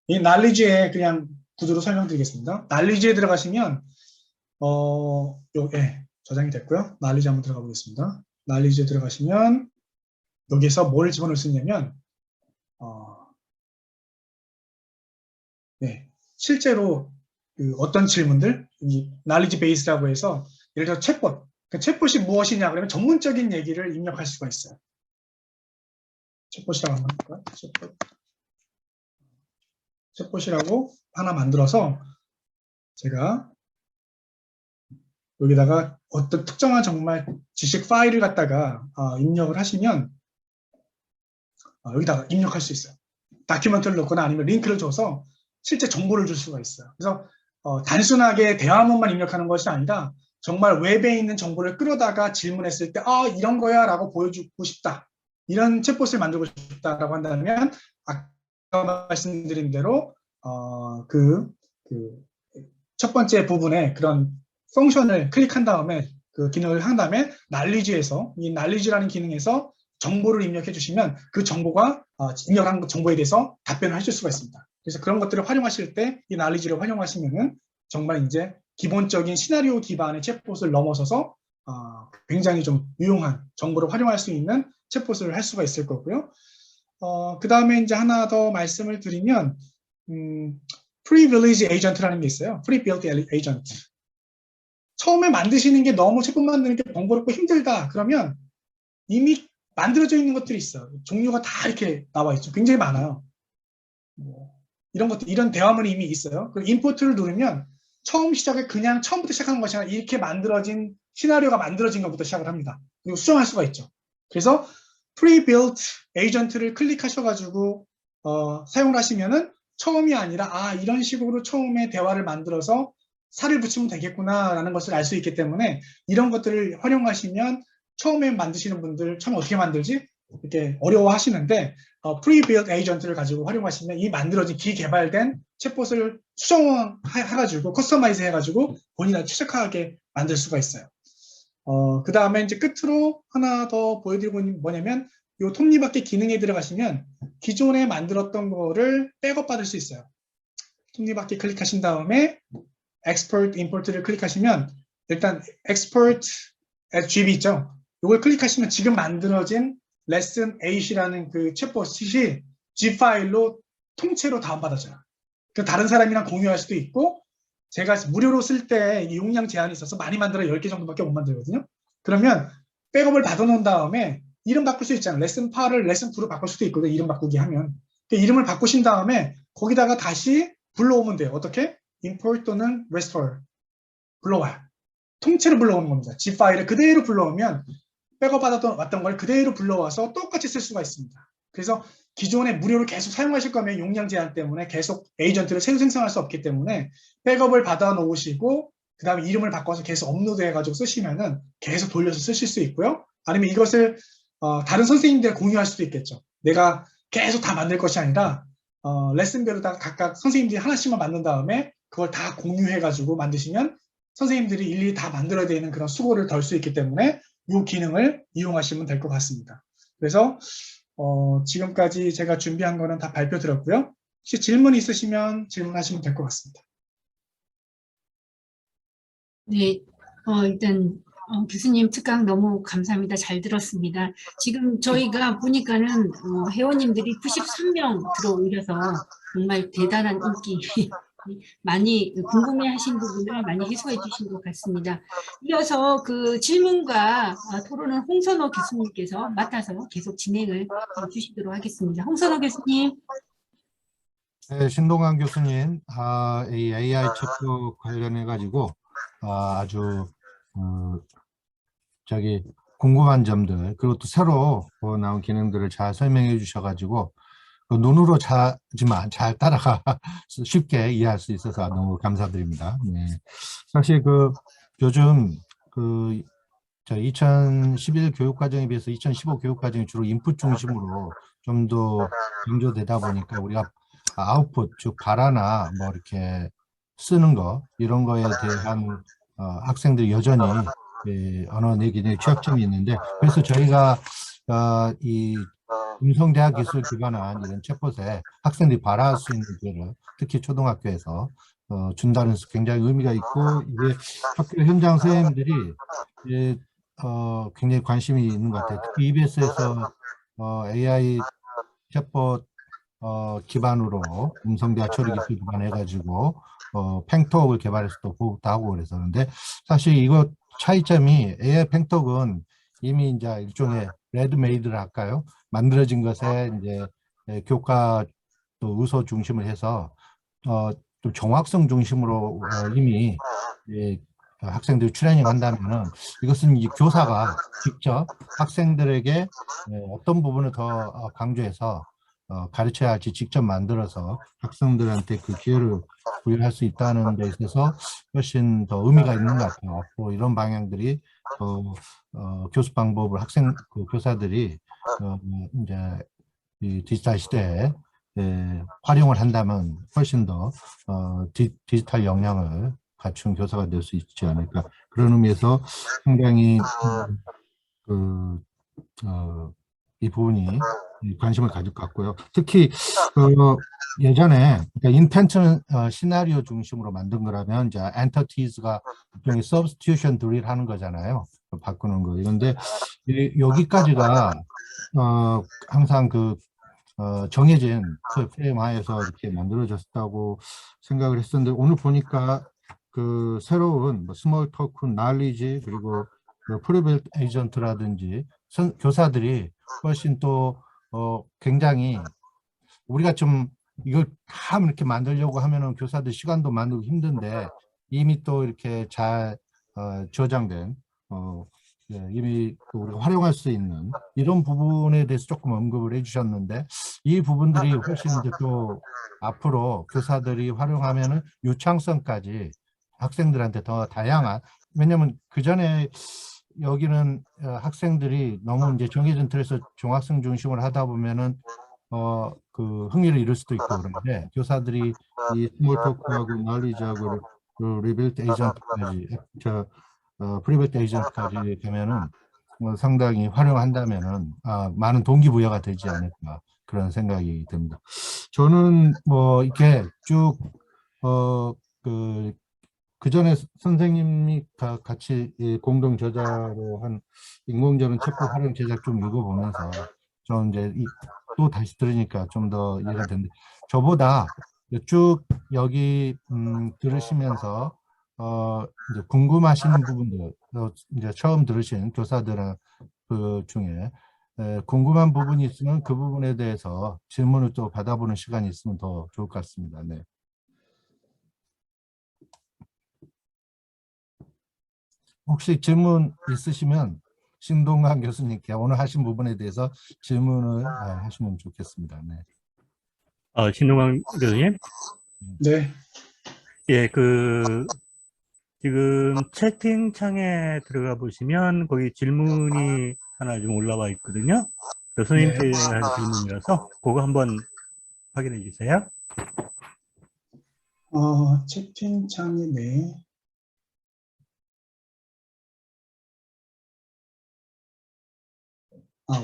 이 knowledge의 그냥 구조로 설명드리겠습니다. knowledge에 들어가시면 저장이 됐고요. knowledge 한번 들어가 보겠습니다. knowledge에 들어가시면 여기서 뭘 집어넣을 수 있냐면 실제로 그 어떤 질문들 이 knowledge base라고 해서 예를 들어 챗봇 그 챗봇이 무엇이냐 그러면 전문적인 얘기를 입력할 수가 있어요. 챗봇이라고 한번 할까요? 챗봇이라고 하나 만들어서 제가 여기다가 어떤 특정한 정말 지식 파일을 갖다가 입력을 하시면 여기다가 입력할 수 있어요. 다큐멘터를 넣거나 아니면 링크를 줘서 실제 정보를 줄 수가 있어요. 그래서 단순하게 대화문만 입력하는 것이 아니라 정말 웹에 있는 정보를 끌어다가 질문했을 때 이런 거야 라고 보여주고 싶다. 이런 챗봇을 만들고 싶다라고 한다면 아까 말씀드린 대로 첫 번째 부분에 그런 펑션을 클릭한 다음에 그 기능을 한 다음에 knowledge에서 이 knowledge라는 기능에서 정보를 입력해 주시면 그 정보가 입력한 정보에 대해서 답변을 하실 수가 있습니다. 그래서 그런 것들을 활용하실 때 이 knowledge를 활용하시면은 정말 이제 기본적인 시나리오 기반의 챗봇을 넘어서서 굉장히 좀 유용한 정보를 활용할 수 있는 챗봇을 할 수가 있을 거고요. 그 다음에 이제 하나 더 말씀을 드리면 Pre-Village Agent라는 게 있어요. Pre-Built Agent. 처음에 만드시는 게 너무 챗봇 만드는 게 번거롭고 힘들다. 그러면 이미 만들어져 있는 것들이 있어요. 종류가 다 이렇게 나와 있죠. 굉장히 많아요. 이런 것들, 이런 대화문이 이미 있어요. 그 임포트를 누르면 처음 시작에 그냥 처음부터 시작하는 것이 아니라 이렇게 만들어진 시나리오가 만들어진 것부터 시작을 합니다. 그리고 수정할 수가 있죠. 그래서 pre-built agent를 클릭하셔가지고 사용을 하시면은 처음이 아니라 이런 식으로 처음에 대화를 만들어서 살을 붙이면 되겠구나라는 것을 알 수 있기 때문에 이런 것들을 활용하시면 처음에 만드시는 분들 처음에 어떻게 만들지? 이렇게 어려워하시는데 pre-built agent를 가지고 활용하시면 이 만들어진 기개발된 챗봇을 수정해가지고 커스터마이즈 해가지고 본인이 최적화하게 만들 수가 있어요. 그 다음에 이제 끝으로 하나 더 보여드리고 있는 뭐냐면 이 톱니바퀴 기능에 들어가시면 기존에 만들었던 거를 백업 받을 수 있어요. 톱니바퀴 클릭하신 다음에 export import를 클릭하시면 일단 export as GB 있죠. 이걸 클릭하시면 지금 만들어진 lesson 8이라는 그 챗봇이 G 파일로 통째로 다운받아져요. 그 다른 사람이랑 공유할 수도 있고 제가 무료로 쓸 때 용량 제한이 있어서 많이 만들어 10개 정도밖에 못 만들거든요. 그러면 백업을 받아놓은 다음에 이름 바꿀 수 있잖아요. 레슨 8을 레슨 9로 바꿀 수도 있거든요. 이름 바꾸기 하면. 이름을 바꾸신 다음에 거기다가 다시 불러오면 돼요. 어떻게? import 또는 restore 불러와요. 통째로 불러오는 겁니다. G 파일을 그대로 불러오면 백업 받았던 걸 그대로 불러와서 똑같이 쓸 수가 있습니다. 그래서 기존에 무료로 계속 사용하실 거면 용량 제한 때문에 계속 에이전트를 새로 생성할 수 없기 때문에 백업을 받아 놓으시고 그 다음에 이름을 바꿔서 계속 업로드 해가지고 쓰시면은 계속 돌려서 쓰실 수 있고요. 아니면 이것을 다른 선생님들 공유할 수도 있겠죠. 내가 계속 다 만들 것이 아니라 레슨별로다가 각각 선생님들이 하나씩만 만든 다음에 그걸 다 공유해가지고 만드시면 선생님들이 일일이 다 만들어야 되는 그런 수고를 덜 수 있기 때문에 이 기능을 이용하시면 될 것 같습니다. 그래서 지금까지 제가 준비한 거는 다 발표 드렸고요. 혹시 질문 있으시면 질문하시면 될 것 같습니다. 네, 일단 교수님 특강 너무 감사합니다. 잘 들었습니다. 지금 저희가 보니까는 회원님들이 93명 들어오셔서 정말 대단한 인기 많이 궁금해하신 부분을 많이 해소해 주신 것 같습니다. 이어서 그 질문과 토론은 홍선호 교수님께서 맡아서 계속 진행을 해주시도록 하겠습니다. 홍선호 교수님. 네, 신동환 교수님, 이 AI 챗봇 관련해 가지고 아주 궁금한 점들 그리고 또 새로 나온 기능들을 잘 설명해 주셔가지고 눈으로 자지만 잘 따라가 쉽게 이해할 수 있어서 너무 감사드립니다. 네. 사실 요즘 2011 교육과정에 비해서 2015 교육과정이 주로 인풋 중심으로 좀 더 강조되다 보니까 우리가 아웃풋, 즉 발화나 뭐 이렇게 쓰는 거 이런 거에 대한 학생들이 여전히 언어 내기에 취약점이 있는데, 그래서 저희가 이 음성대학 기술 기반한 이런 챗봇에 학생들이 발화할 수 있는 기회를 특히 초등학교에서 준다는 것은 굉장히 의미가 있고, 이게 학교 현장 선생님들이 굉장히 관심이 있는 것 같아요. 특히 EBS에서 AI 챗봇 기반으로 음성대화 처리 기술 기반해가지고 팽톡을 개발해서 또 보급도 하고 그래서. 그런데 사실 이거 차이점이 AI 팽톡은 이미 이제 일종의 레드메이드를 할까요? 만들어진 것에 이제 교과 또 의소 중심을 해서 좀 정확성 중심으로 이미 학생들이 트레이닝 한다면은, 이것은 이 교사가 직접 학생들에게 어떤 부분을 더 강조해서 가르쳐야 할지 직접 만들어서 학생들한테 그 기회를 부여할 수 있다는 데 있어서 훨씬 더 의미가 있는 것 같아요. 앞으로 이런 방향들이 교수 방법을 교사들이 이제 이 디지털 시대에 활용을 한다면 훨씬 더 디지털 역량을 갖춘 교사가 될 수 있지 않을까. 그런 의미에서 상당히 이 부분이 관심을 가질 것 같고요. 특히 예전에 그러니까 인텐트는 시나리오 중심으로 만든 거라면 이제 엔터티즈가 일종의 서브스티튜션 드릴 하는 거잖아요. 바꾸는 거. 그런데 여기까지가 항상 정해진 프레임 하에서 이렇게 만들어졌다고 생각을 했었는데, 오늘 보니까 새로운 스몰 토큰, 날리지, 그리고 프리빌트 에이전트라든지 교사들이 훨씬 또 굉장히, 우리가 좀 이걸 다 이렇게 만들려고 하면은 교사들 시간도 만들고 힘든데, 이미 또 이렇게 잘 저장된 이미 또 우리가 활용할 수 있는 이런 부분에 대해서 조금 언급을 해주셨는데 이 부분들이 훨씬 이제 또 앞으로 교사들이 활용하면은 유창성까지 학생들한테 더 다양한 왜냐면 그 전에 여기는 학생들이 너무 이제 정해진 틀에서 중학생 중심으로 하다 보면은 그 흥미를 잃을 수도 있고 그런데 교사들이 이 스몰 토크하고 널리지하고 리빌트 에이전트까지 프리빌트 에이전트까지 되면은 상당히 활용한다면은 많은 동기부여가 되지 않을까 그런 생각이 듭니다. 저는 뭐 이렇게 쭉 그 전에 선생님이 같이 공동 저자로 한 인공지능 첩보 활용 제작 좀 읽어보면서 저 이제 또 다시 들으니까 좀 더 이해가 되는데 저보다 쭉 여기 들으시면서 이제 궁금하신 부분들 이제 처음 들으신 교사들 그 중에 궁금한 부분이 있으면 그 부분에 대해서 질문을 또 받아보는 시간이 있으면 더 좋을 것 같습니다. 네. 혹시 질문 있으시면 신동관 교수님께 오늘 하신 부분에 대해서 질문을 하시면 좋겠습니다. 네. 신동관 교수님? 네. 예, 지금 채팅창에 들어가 보시면 거기 질문이 하나 좀 올라와 있거든요. 교수님께 네. 한 질문이라서 그거 한번 확인해 주세요. 채팅창에 네.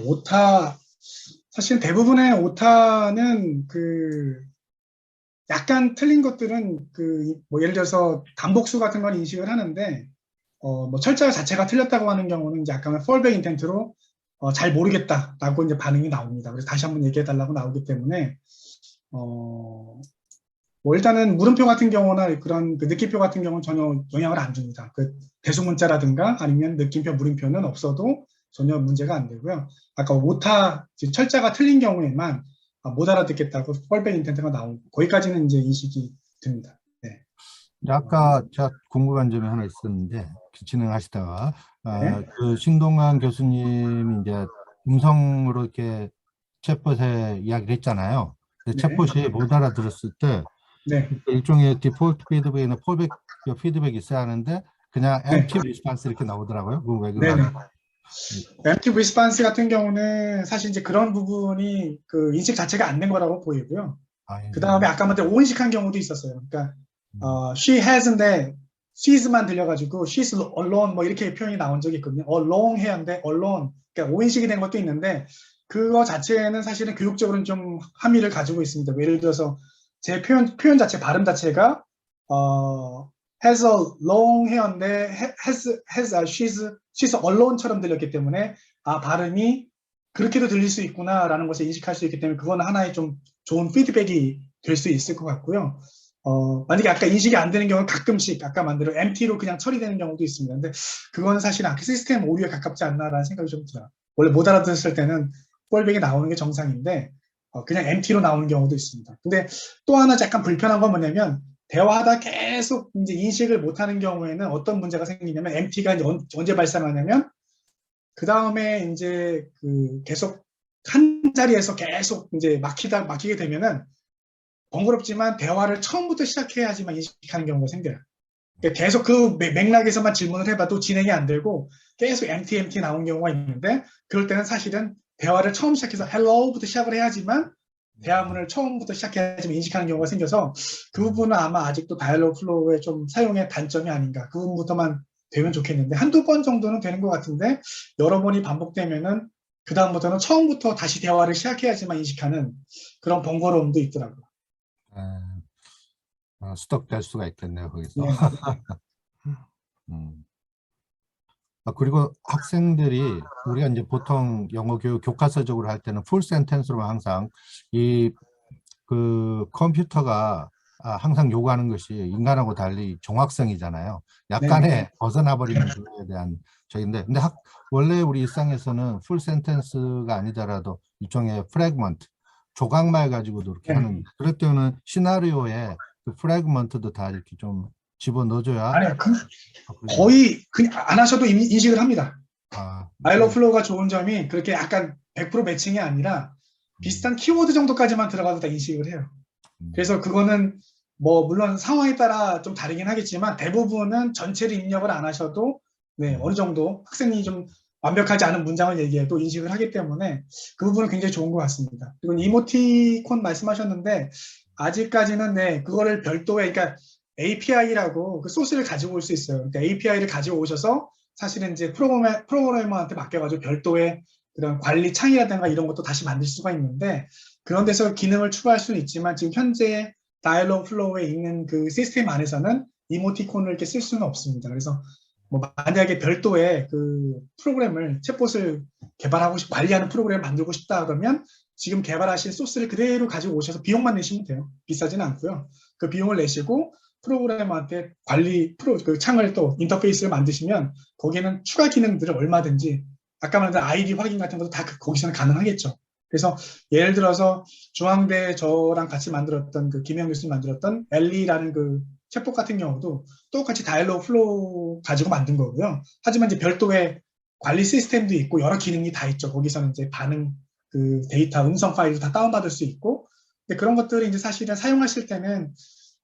오타 사실 대부분의 오타는 약간 틀린 것들은 뭐 예를 들어서 단복수 같은 건 인식을 하는데 뭐 철자 자체가 틀렸다고 하는 경우는 이제 약간의 fallback 인텐트로 잘 모르겠다라고 이제 반응이 나옵니다. 그래서 다시 한번 얘기해 달라고 나오기 때문에 뭐 일단은 물음표 같은 경우나 그런 느낌표 같은 경우는 전혀 영향을 안 줍니다. 대소문자라든가 아니면 느낌표, 물음표는 없어도 전혀 문제가 안 되고요. 아까 오타, 철자가 틀린 경우에만 못 알아듣겠다고 fallback 인텐트가 나오고 거기까지는 이제 인식이 됩니다. 네. 아까 제가 궁금한 점이 하나 있었는데 진행하시다가 네. 그 신동관 교수님이 이제 음성으로 이렇게 챗봇에 이야기를 했잖아요. 근데 네. 챗봇이 못 알아들었을 때 네. 일종의 디폴트 피드백이나 폴백 피드백이 있어야 하는데 그냥 네. empty response 이렇게 나오더라고요. 그건 왜 네네. 그런가요? empty response 같은 경우는 사실 이제 그런 부분이 인식 자체가 안 된 거라고 보이고요. 그 다음에 아까 말한 오인식한 경우도 있었어요. 그러니까 she has인데 she's만 들려가지고 she's alone 뭐 이렇게 표현이 나온 적이 있거든요. alone 해야 하는데 alone 그러니까 오인식이 된 것도 있는데 그거 자체는 사실은 교육적으로는 좀 함의를 가지고 있습니다. 예를 들어서 제 표현 자체 발음 자체가 has a long hair인데 she's alone처럼 들렸기 때문에 발음이 그렇게도 들릴 수 있구나라는 것을 인식할 수 있기 때문에 그건 하나의 좀 좋은 피드백이 될 수 있을 것 같고요. 만약에 아까 인식이 안 되는 경우는 가끔씩 아까 만대로 empty로 그냥 처리되는 경우도 있습니다. 근데 그건 사실 시스템 오류에 가깝지 않나라는 생각이 좀 들어요. 원래 못 알아들었을 때는 fallback이 나오는 게 정상인데 그냥 empty로 나오는 경우도 있습니다. 근데 또 하나 약간 불편한 건 뭐냐면 대화하다 계속 이제 인식을 못하는 경우에는 어떤 문제가 생기냐면 empty가 이제 언제 발생하냐면 그 다음에 이제 계속 한 자리에서 계속 이제 막히게 되면은 번거롭지만 대화를 처음부터 시작해야지만 인식하는 경우가 생겨요. 그러니까 계속 그 맥락에서만 질문을 해봐도 진행이 안 되고 계속 empty 나오는 경우가 있는데 그럴 때는 사실은 대화를 처음 시작해서 hello부터 시작을 해야지만 대화문을 처음부터 시작해야지만 인식하는 경우가 생겨서 그 부분은 아마 아직도 다이얼로그 플로우의 좀 사용의 단점이 아닌가. 그 부분부터만 되면 좋겠는데 한두 번 정도는 되는 것 같은데 여러 번이 반복되면은 그 다음부터는 처음부터 다시 대화를 시작해야지만 인식하는 그런 번거로움도 있더라고요. 스톱될 수가 있겠네요, 거기서. 네. 그리고 학생들이 우리가 이제 보통 영어 교육 교과서적으로 할 때는 풀 센텐스로만 항상 컴퓨터가 항상 요구하는 것이 인간하고 달리 정확성이잖아요. 약간의 네. 벗어나 버리는 그거에 대한 저인데, 근데 원래 우리 일상에서는 풀 센텐스가 아니더라도 일종의 프래그먼트, 조각말 가지고도 이렇게 네. 하는. 그럴 때는 시나리오에 그 프래그먼트도 다 이렇게 좀 집어넣어줘야 아니요, 거의 그냥 안 하셔도 이미 인식을 합니다. 다이얼로그플로우가 좋은 점이 그렇게 약간 100% 매칭이 아니라 비슷한 키워드 정도까지만 들어가도 다 인식을 해요. 그래서 그거는 뭐 물론 상황에 따라 좀 다르긴 하겠지만 대부분은 전체를 입력을 안 하셔도 네, 어느 정도 학생이 좀 완벽하지 않은 문장을 얘기해도 인식을 하기 때문에 그 부분은 굉장히 좋은 것 같습니다. 그리고 이모티콘 말씀하셨는데 아직까지는 네, 그거를 별도의 그러니까 API라고 그 소스를 가지고 올 수 있어요. 그러니까 API를 가지고 오셔서 사실은 이제 프로그래머한테 맡겨가지고 별도의 그런 관리 창이라든가 이런 것도 다시 만들 수가 있는데 그런 데서 기능을 추가할 수는 있지만 지금 현재 다이얼로그플로우에 있는 그 시스템 안에서는 이모티콘을 이렇게 쓸 수는 없습니다. 그래서 뭐 만약에 별도의 그 프로그램을 챗봇을 개발하고 관리하는 프로그램을 만들고 싶다 그러면 지금 개발하신 소스를 그대로 가지고 오셔서 비용만 내시면 돼요. 비싸지는 않고요. 그 비용을 내시고 프로그래머한테 그 창을 또 인터페이스를 만드시면 거기에는 추가 기능들을 얼마든지 아까 말한 아이디 확인 같은 것도 다 거기서는 가능하겠죠. 그래서 예를 들어서 중앙대 저랑 같이 만들었던 그 김영 교수님 만들었던 엘리라는 그 챗봇 같은 경우도 똑같이 다이얼로그플로우 가지고 만든 거고요. 하지만 이제 별도의 관리 시스템도 있고 여러 기능이 다 있죠. 거기서는 이제 반응 그 데이터 음성 파일도 다 다운받을 수 있고 근데 그런 것들을 이제 사실은 사용하실 때는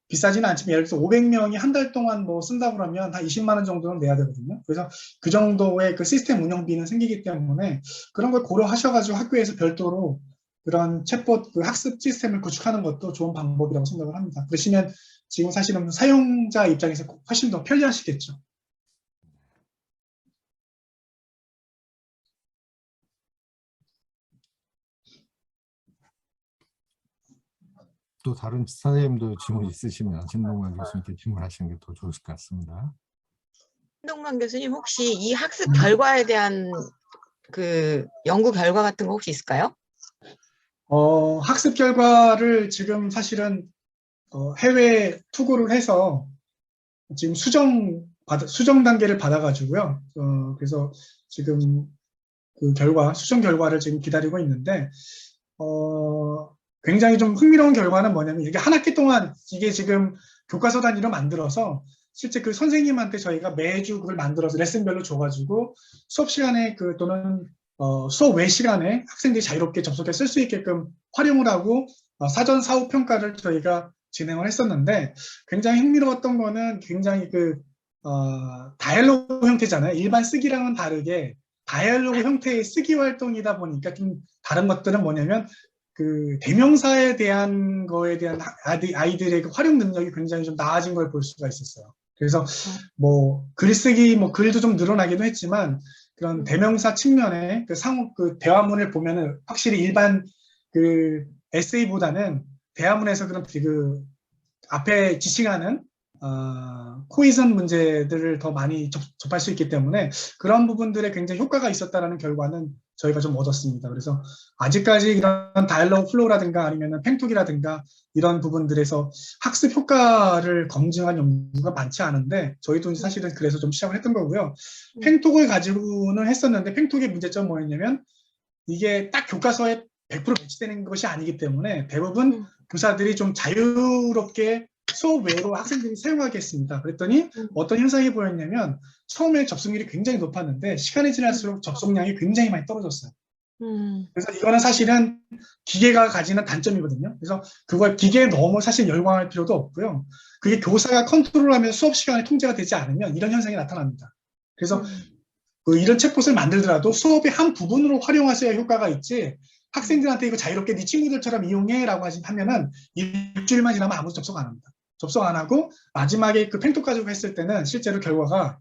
비싸지는 않지만 예를 들어서 500명이 한 달 동안 뭐 쓴다 그러면 한 20만 원 정도는 내야 되거든요. 그래서 그 정도의 그 시스템 운영비는 생기기 때문에 그런 걸 고려하셔가지고 학교에서 별도로 그런 챗봇 그 학습 시스템을 구축하는 것도 좋은 방법이라고 생각을 합니다. 그러시면 지금 사실은 사용자 입장에서 훨씬 더 편리하시겠죠. 또 다른 선생님도 질문 있으시면 신동관 교수님께 질문하시는 게 더 좋을 것 같습니다. 신동관 교수님 혹시 이 학습 결과에 대한 그 연구 결과 같은 거 혹시 있을까요? 학습 결과를 지금 사실은 해외 투고를 해서 지금 수정 단계를 받아가지고요. 그래서 지금 그 수정 결과를 지금 기다리고 있는데, 굉장히 좀 흥미로운 결과는 뭐냐면, 이게 한 학기 동안 이게 지금 교과서 단위로 만들어서 실제 그 선생님한테 저희가 매주 그걸 만들어서 레슨별로 줘가지고 수업 시간에 또는 수업 외 시간에 학생들이 자유롭게 접속해 쓸 수 있게끔 활용을 하고 사전 사후 평가를 저희가 진행을 했었는데 굉장히 흥미로웠던 거는 굉장히 다이얼로그 형태잖아요. 일반 쓰기랑은 다르게 다이얼로그 형태의 쓰기 활동이다 보니까 좀 다른 것들은 뭐냐면 그 대명사에 대한 거에 대한 아이들의 그 활용 능력이 굉장히 좀 나아진 걸 볼 수가 있었어요. 그래서 뭐 글쓰기 뭐 글도 좀 늘어나기도 했지만 그런 대명사 측면에 그 대화문을 보면은 확실히 일반 그 에세이보다는 대화문에서 그런 그 앞에 지칭하는 코이전 문제들을 더 많이 접할 수 있기 때문에 그런 부분들에 굉장히 효과가 있었다라는 결과는 저희가 좀 얻었습니다. 그래서 아직까지 이런 다이얼로그 플로우라든가 아니면 팽톡이라든가 이런 부분들에서 학습 효과를 검증한 연구가 많지 않은데 저희도 사실은 그래서 좀 시작을 했던 거고요. 팽톡을 가지고는 했었는데 팽톡의 문제점은 뭐였냐면 이게 딱 교과서에 100% 배치되는 것이 아니기 때문에 대부분 교사들이 좀 자유롭게 수업 외로 학생들이 사용하게 했습니다. 그랬더니 어떤 현상이 보였냐면 처음에 접속률이 굉장히 높았는데 시간이 지날수록 접속량이 굉장히 많이 떨어졌어요. 그래서 이거는 사실은 기계가 가지는 단점이거든요. 그래서 그걸 기계에 너무 사실 열광할 필요도 없고요. 그게 교사가 컨트롤하면 수업 시간이 통제가 되지 않으면 이런 현상이 나타납니다. 그래서 이런 챗봇을 만들더라도 수업의 한 부분으로 활용하셔야 효과가 있지 학생들한테 이거 자유롭게 네 친구들처럼 이용해 라고 하면은 일주일만 지나면 아무도 접속 안 합니다. 접속 안 하고 마지막에 그 팽톡 가지고 했을 때는 실제로 결과가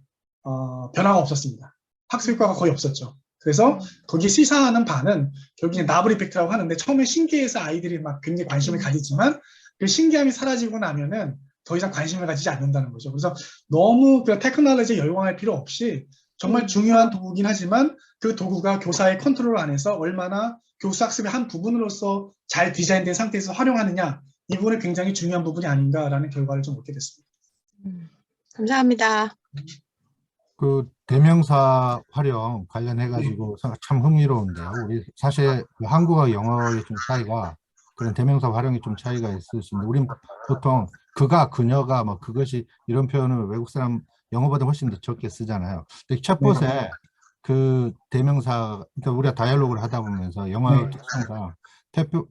변화가 없었습니다. 학습 효과가 거의 없었죠. 그래서 거기 시사하는 바는 결국에 나블 이펙트라고 하는데 처음에 신기해서 아이들이 막 굉장히 관심을 가지지만 그 신기함이 사라지고 나면은 더 이상 관심을 가지지 않는다는 거죠. 그래서 너무 그 테크놀로지에 열광할 필요 없이 정말 중요한 도구긴 하지만 그 도구가 교사의 컨트롤 안에서 얼마나 교수 학습의 한 부분으로서 잘 디자인된 상태에서 활용하느냐 이 부분이 굉장히 중요한 부분이 아닌가라는 결과를 좀 얻게 됐습니다. 감사합니다. 그 대명사 활용 관련해가지고 참 흥미로운데요. 우리 사실 그 한국어 영어의 좀 차이가 그런 대명사 활용이 좀 차이가 있을 수 있는데 우린 보통 그가, 그녀가, 뭐 그것이 이런 표현을 외국 사람 영어보다 훨씬 더 적게 쓰잖아요. 근데 챗봇에 그 대명사, 그러니까 우리가 다이얼로그를 하다 보면서 영어 네. 특성상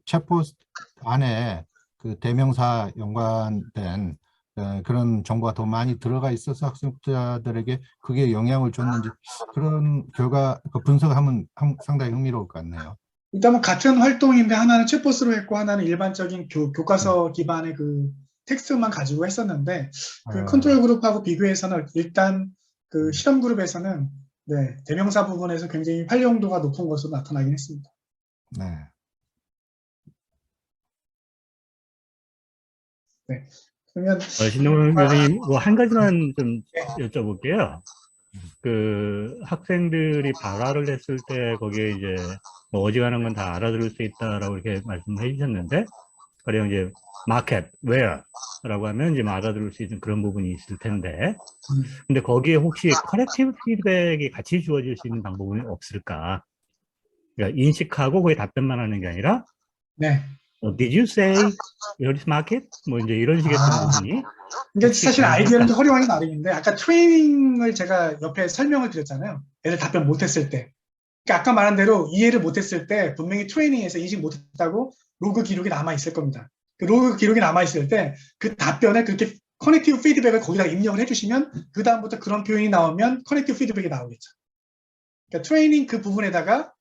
챗봇 안에 그 대명사 연관된 그런 정보가 더 많이 들어가 있어서 학습자들에게 그게 영향을 줬는지 그런 결과 그 분석을 하면 상당히 흥미로울 것 같네요. 일단 뭐 같은 활동인데 하나는 챗봇으로 했고 하나는 일반적인 교과서 기반의 그 텍스트만 가지고 했었는데 그 컨트롤 그룹하고 비교해서는 일단 그 실험 그룹에서는 네, 대명사 부분에서 굉장히 활용도가 높은 것으로 나타나긴 했습니다. 네. 그러면 신동훈 교수님, 뭐 한 가지만 좀 여쭤볼게요. 그 학생들이 발화를 했을 때 거기에 이제 뭐 어지간한 건 다 알아들을 수 있다라고 이렇게 말씀해 주셨는데, 가령 이제 마켓, 웨어라고 하면 이제 뭐 알아들을 수 있는 그런 부분이 있을 텐데, 근데 거기에 혹시 커렉티브 피드백이 같이 주어질 수 있는 방법은 없을까? 그러니까 인식하고 거기에 답변만 하는 게 아니라, 네. Did you say where is market? 뭐 이제 이런 식의 어떤 부분이 이게 혹시 사실 아이디어는 가능할까? 좀 허용하기 나름인데 아까 트레이닝을 제가 옆에 설명을 드렸잖아요. 애들 답변 못했을 때. 그러니까 아까 말한 대로 이해를 못했을 때 분명히 트레이닝에서 인식 못했다고 로그 기록이 남아있을 겁니다. 그 로그 기록이 남아있을 때 그 답변에 그렇게 커넥티브 피드백을 거기다 입력을 해주시면 그 다음부터 그런 표현이 나오면 커넥티브 피드백이 나오겠죠. 그러니까 트레이닝 그 부분에다가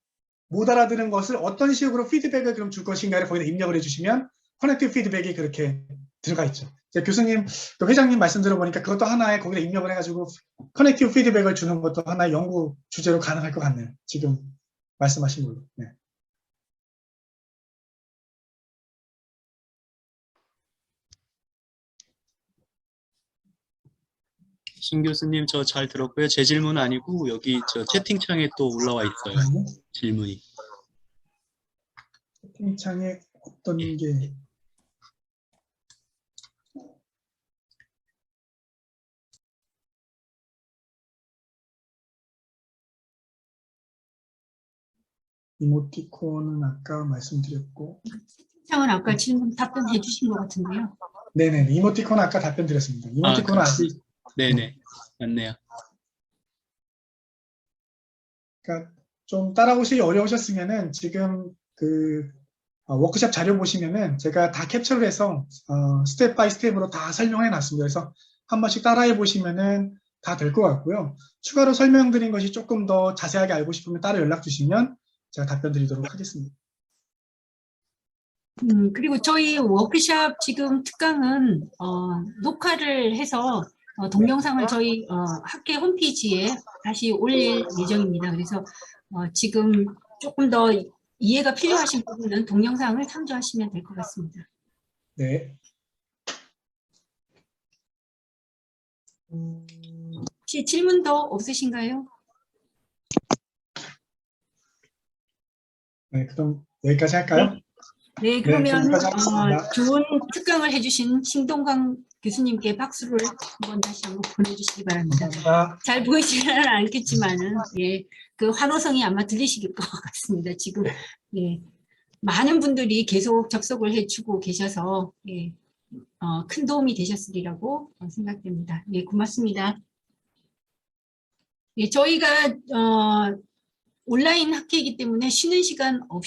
못 알아들은 것을 어떤 식으로 피드백을 그럼 줄 것인가를 거기다 입력을 해주시면 커넥티브 피드백이 그렇게 들어가 있죠. 교수님, 또 회장님 말씀 들어보니까 그것도 하나의 거기다 입력을 해가지고 커넥티브 피드백을 주는 것도 하나의 연구 주제로 가능할 것 같네요. 지금 말씀하신 걸로. 네. 신 교수님 저 잘 들었고요. 제 질문은 아니고 여기 저 채팅창에 또 올라와 있어요. 질문이. 채팅창에 어떤 게 이모티콘은 아까 말씀드렸고 창은 아까 질문 답변해 주신 것 같은데요. 네네 이모티콘은 아까 답변 드렸습니다. 이모티콘은 아직 네네 맞네요. 그러니까 좀 따라오시기 어려우셨으면은 지금 그 워크샵 자료 보시면은 제가 다 캡처를 해서 스텝 바이 스텝으로 다 설명해 놨습니다. 그래서 한 번씩 따라해 보시면은 다 될 것 같고요. 추가로 설명드린 것이 조금 더 자세하게 알고 싶으면 따로 연락 주시면 제가 답변 드리도록 하겠습니다. 그리고 저희 워크샵 지금 특강은 녹화를 해서 동영상을 저희 학회 홈페이지에 다시 올릴 예정입니다. 그래서 지금 조금 더 이해가 필요하신 부분은 동영상을 참조하시면 될 것 같습니다. 네. 혹시 질문 더 없으신가요? 네, 그럼 여기까지 할까요? 네, 그러면 여기까지 하겠습니다. 좋은 특강을 해주신 신동강 교수님께 박수를 한번 다시 한번 보내주시기 바랍니다. 감사합니다. 잘 보이지는 않겠지만은, 예, 그 환호성이 아마 들리실 것 같습니다. 지금, 예, 많은 분들이 계속 접속을 해주고 계셔서, 예, 큰 도움이 되셨으리라고 생각됩니다. 예, 고맙습니다. 예, 저희가, 온라인 학회이기 때문에 쉬는 시간 없이